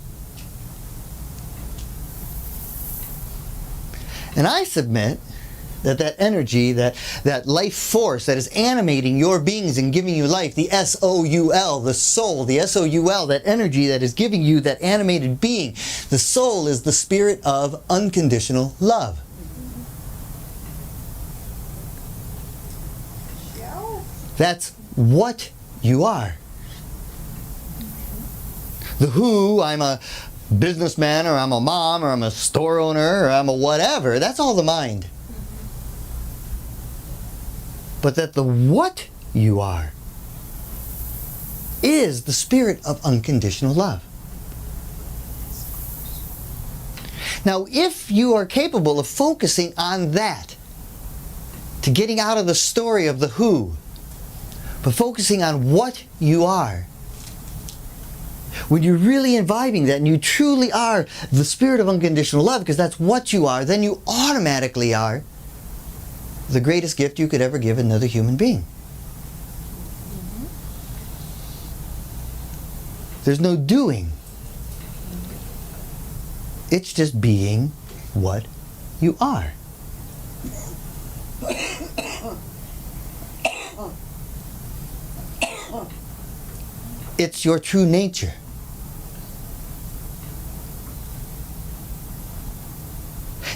And I submit that energy, that life force that is animating your beings and giving you life, the S-O-U-L, the soul, the S-O-U-L, that energy that is giving you that animated being, the soul is the spirit of unconditional love. That's what you are. The who, I'm a businessman, or I'm a mom, or I'm a store owner, or I'm a whatever, that's all the mind. But that the what you are is the spirit of unconditional love. Now, if you are capable of focusing on that, to getting out of the story of the who, but focusing on what you are, when you're really imbibing that and you truly are the spirit of unconditional love, because that's what you are, then you automatically are the greatest gift you could ever give another human being. There's no doing. It's just being what you are. It's your true nature.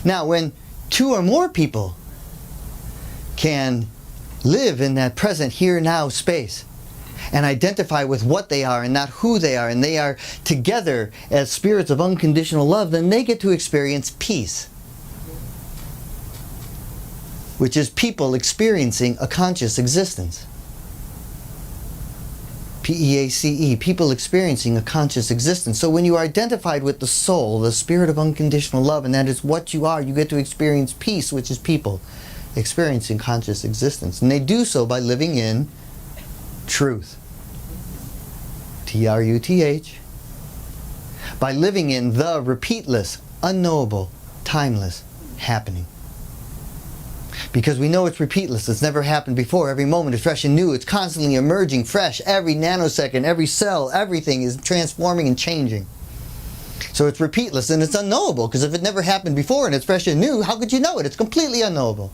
Now, when two or more people can live in that present here now space and identify with what they are and not who they are, and they are together as spirits of unconditional love, then they get to experience peace, which is people experiencing a conscious existence. P-E-A-C-E, people experiencing a conscious existence. So when you are identified with the soul, the spirit of unconditional love, and that is what you are, you get to experience peace, which is people experiencing conscious existence. And they do so by living in truth. T-R-U-T-H. By living in the repeatless, unknowable, timeless happening. Because we know it's repeatless. It's never happened before. Every moment is fresh and new. It's constantly emerging fresh. Every nanosecond, every cell, everything is transforming and changing. So it's repeatless and it's unknowable, because if it never happened before and it's fresh and new, how could you know it? It's completely unknowable.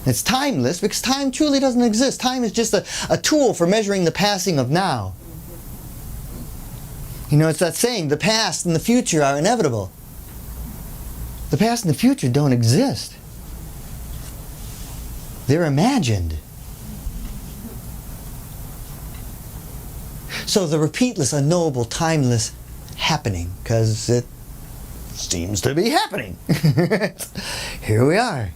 It's timeless because time truly doesn't exist. Time is just a tool for measuring the passing of now. You know, it's that saying, the past and the future are inevitable. The past and the future don't exist. They're imagined. So the repeatless, unknowable, timeless happening, because it seems to be happening. Here we are.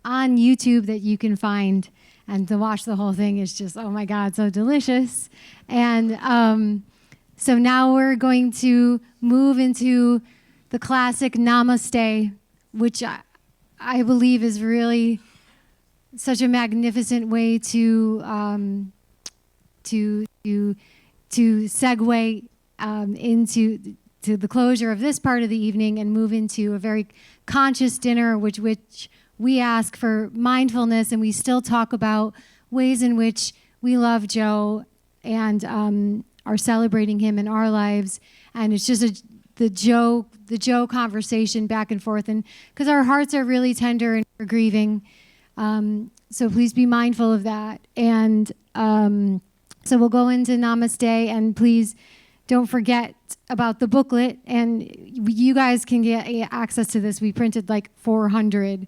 On YouTube that you can find, and to watch the whole thing is just, oh my God, so delicious. And so now we're going to move into the classic Namaste, which I believe is really such a magnificent way to segue into the closure of this part of the evening and move into a very conscious dinner, which we ask for mindfulness, and we still talk about ways in which we love Joe and are celebrating him in our lives. And it's just the Joe conversation back and forth, and because our hearts are really tender and we're grieving. So please be mindful of that. And so we'll go into Namaste, and please don't forget about the booklet, and you guys can get access to this. We printed like 400,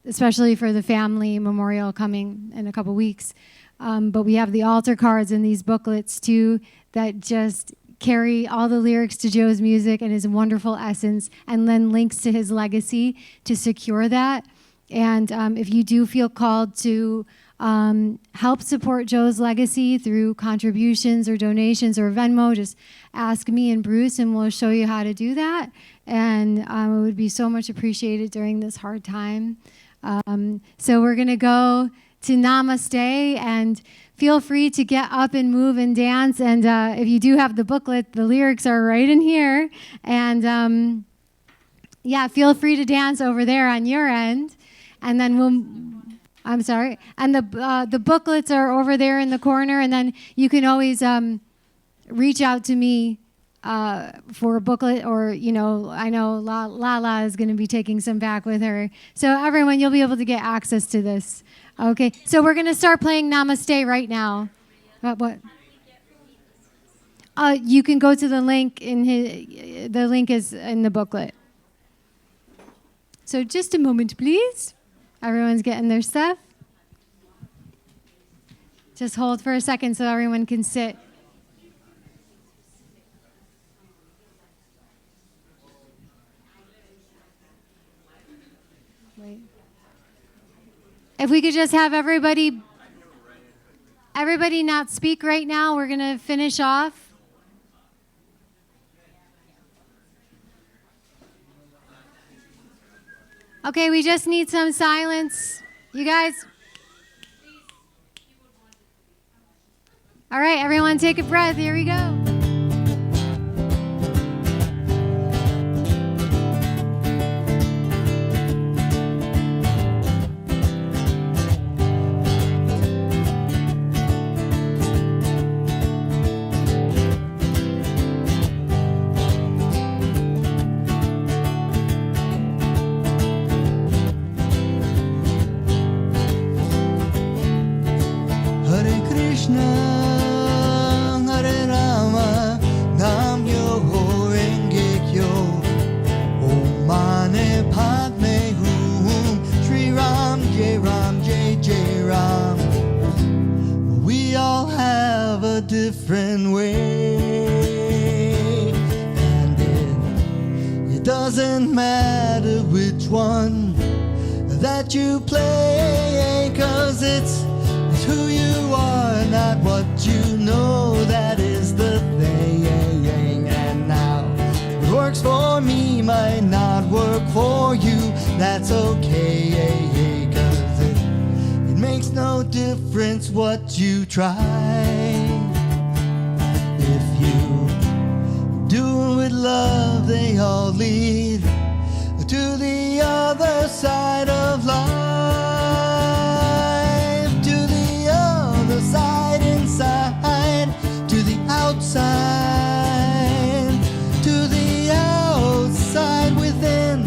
especially for the family memorial coming in a couple weeks. But we have the altar cards in these booklets too that just carry all the lyrics to Joe's music and his wonderful essence, and then links to his legacy to secure that. And if you do feel called to help support Joe's legacy through contributions or donations or Venmo, just ask me and Bruce, and we'll show you how to do that. And it would be so much appreciated during this hard time. So we're going to go to Namaste, and feel free to get up and move and dance. And if you do have the booklet, the lyrics are right in here. And yeah, feel free to dance over there on your end. And then I'm sorry. And the booklets are over there in the corner. And then you can always reach out to me for a booklet, or, I know Lala is going to be taking some back with her. So everyone, you'll be able to get access to this. Okay. So we're going to start playing Namaste right now. What? You can go to the link the link is in the booklet. So just a moment, please. Everyone's getting their stuff. Just hold for a second so everyone can sit. Wait. If we could just have everybody not speak right now, we're going to finish off. Okay, we just need some silence. You guys. All right, everyone take a breath. Here we go. Different way, and it doesn't matter which one that you play, 'cause it's who you are, not what you know, that is the thing. And now what works for me might not work for you, that's okay, 'cause it makes no difference what you try. Do with love, they all lead to the other side of life, to the other side inside, to the outside, to the outside within.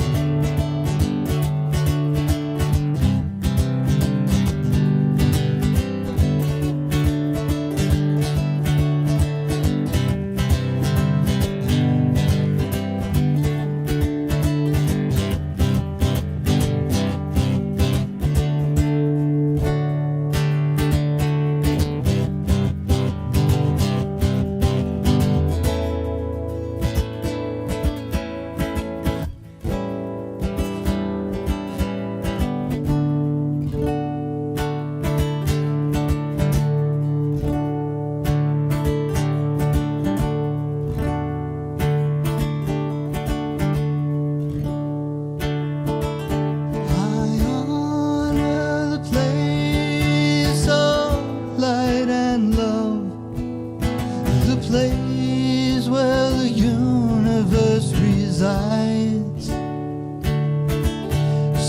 resides.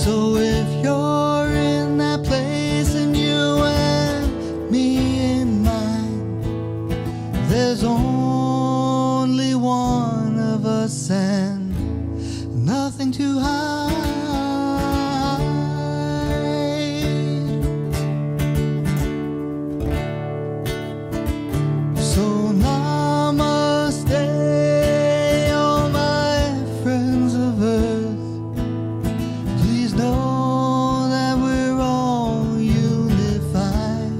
So if you're in that place and you and me in mind, there's only one of us and nothing to hide. So namaste, all my friends of earth. Please know that we're all unified.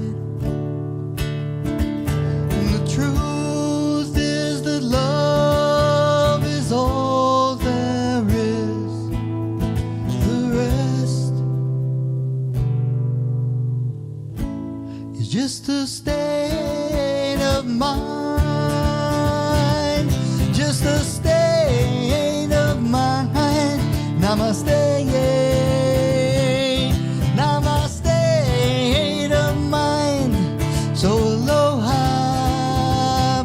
And the truth is that love is all there is. The rest is just a state of mind. Just a state of mind. Namaste, namaste of mind. So aloha,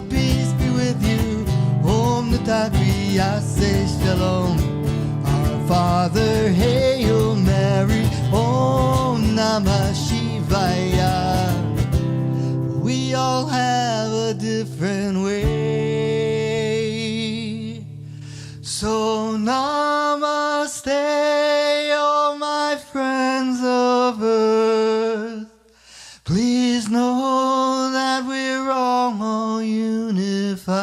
peace be with you. Om Natapi, I say shalom. Our Father, Hail Mary. Om Namah Shivaya. We all have a different way. So namaste, all my friends of earth. Please know that we're all unified.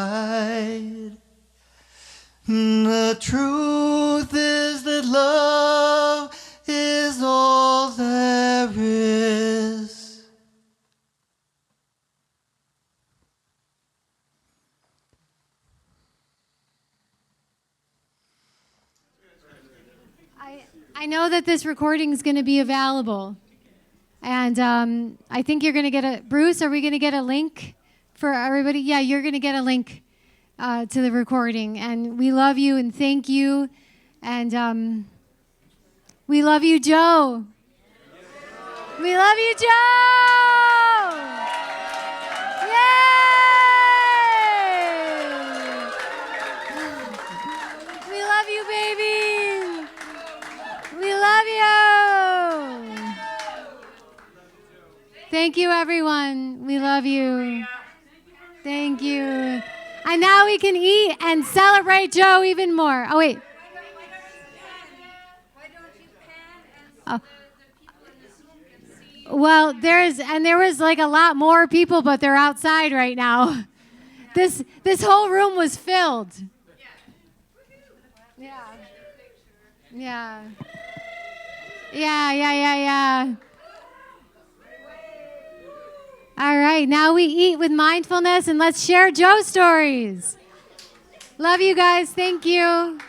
The truth is that love is all there is. I know that this recording is going to be available. And I think you're going to get a... Bruce, are we going to get a link for everybody? Yeah, you're going to get a link to the recording. And we love you and thank you. And we love you, Joe. We love you, Joe! Yay! We love you, baby! We love you! Thank you, everyone. We love you. Thank you. And now we can eat and celebrate Joe even more. Oh, wait. Oh. Well, there was like a lot more people, but they're outside right now. This whole room was filled. Yeah. Yeah. Yeah. All right, now we eat with mindfulness and let's share Joe stories. Love you guys. Thank you.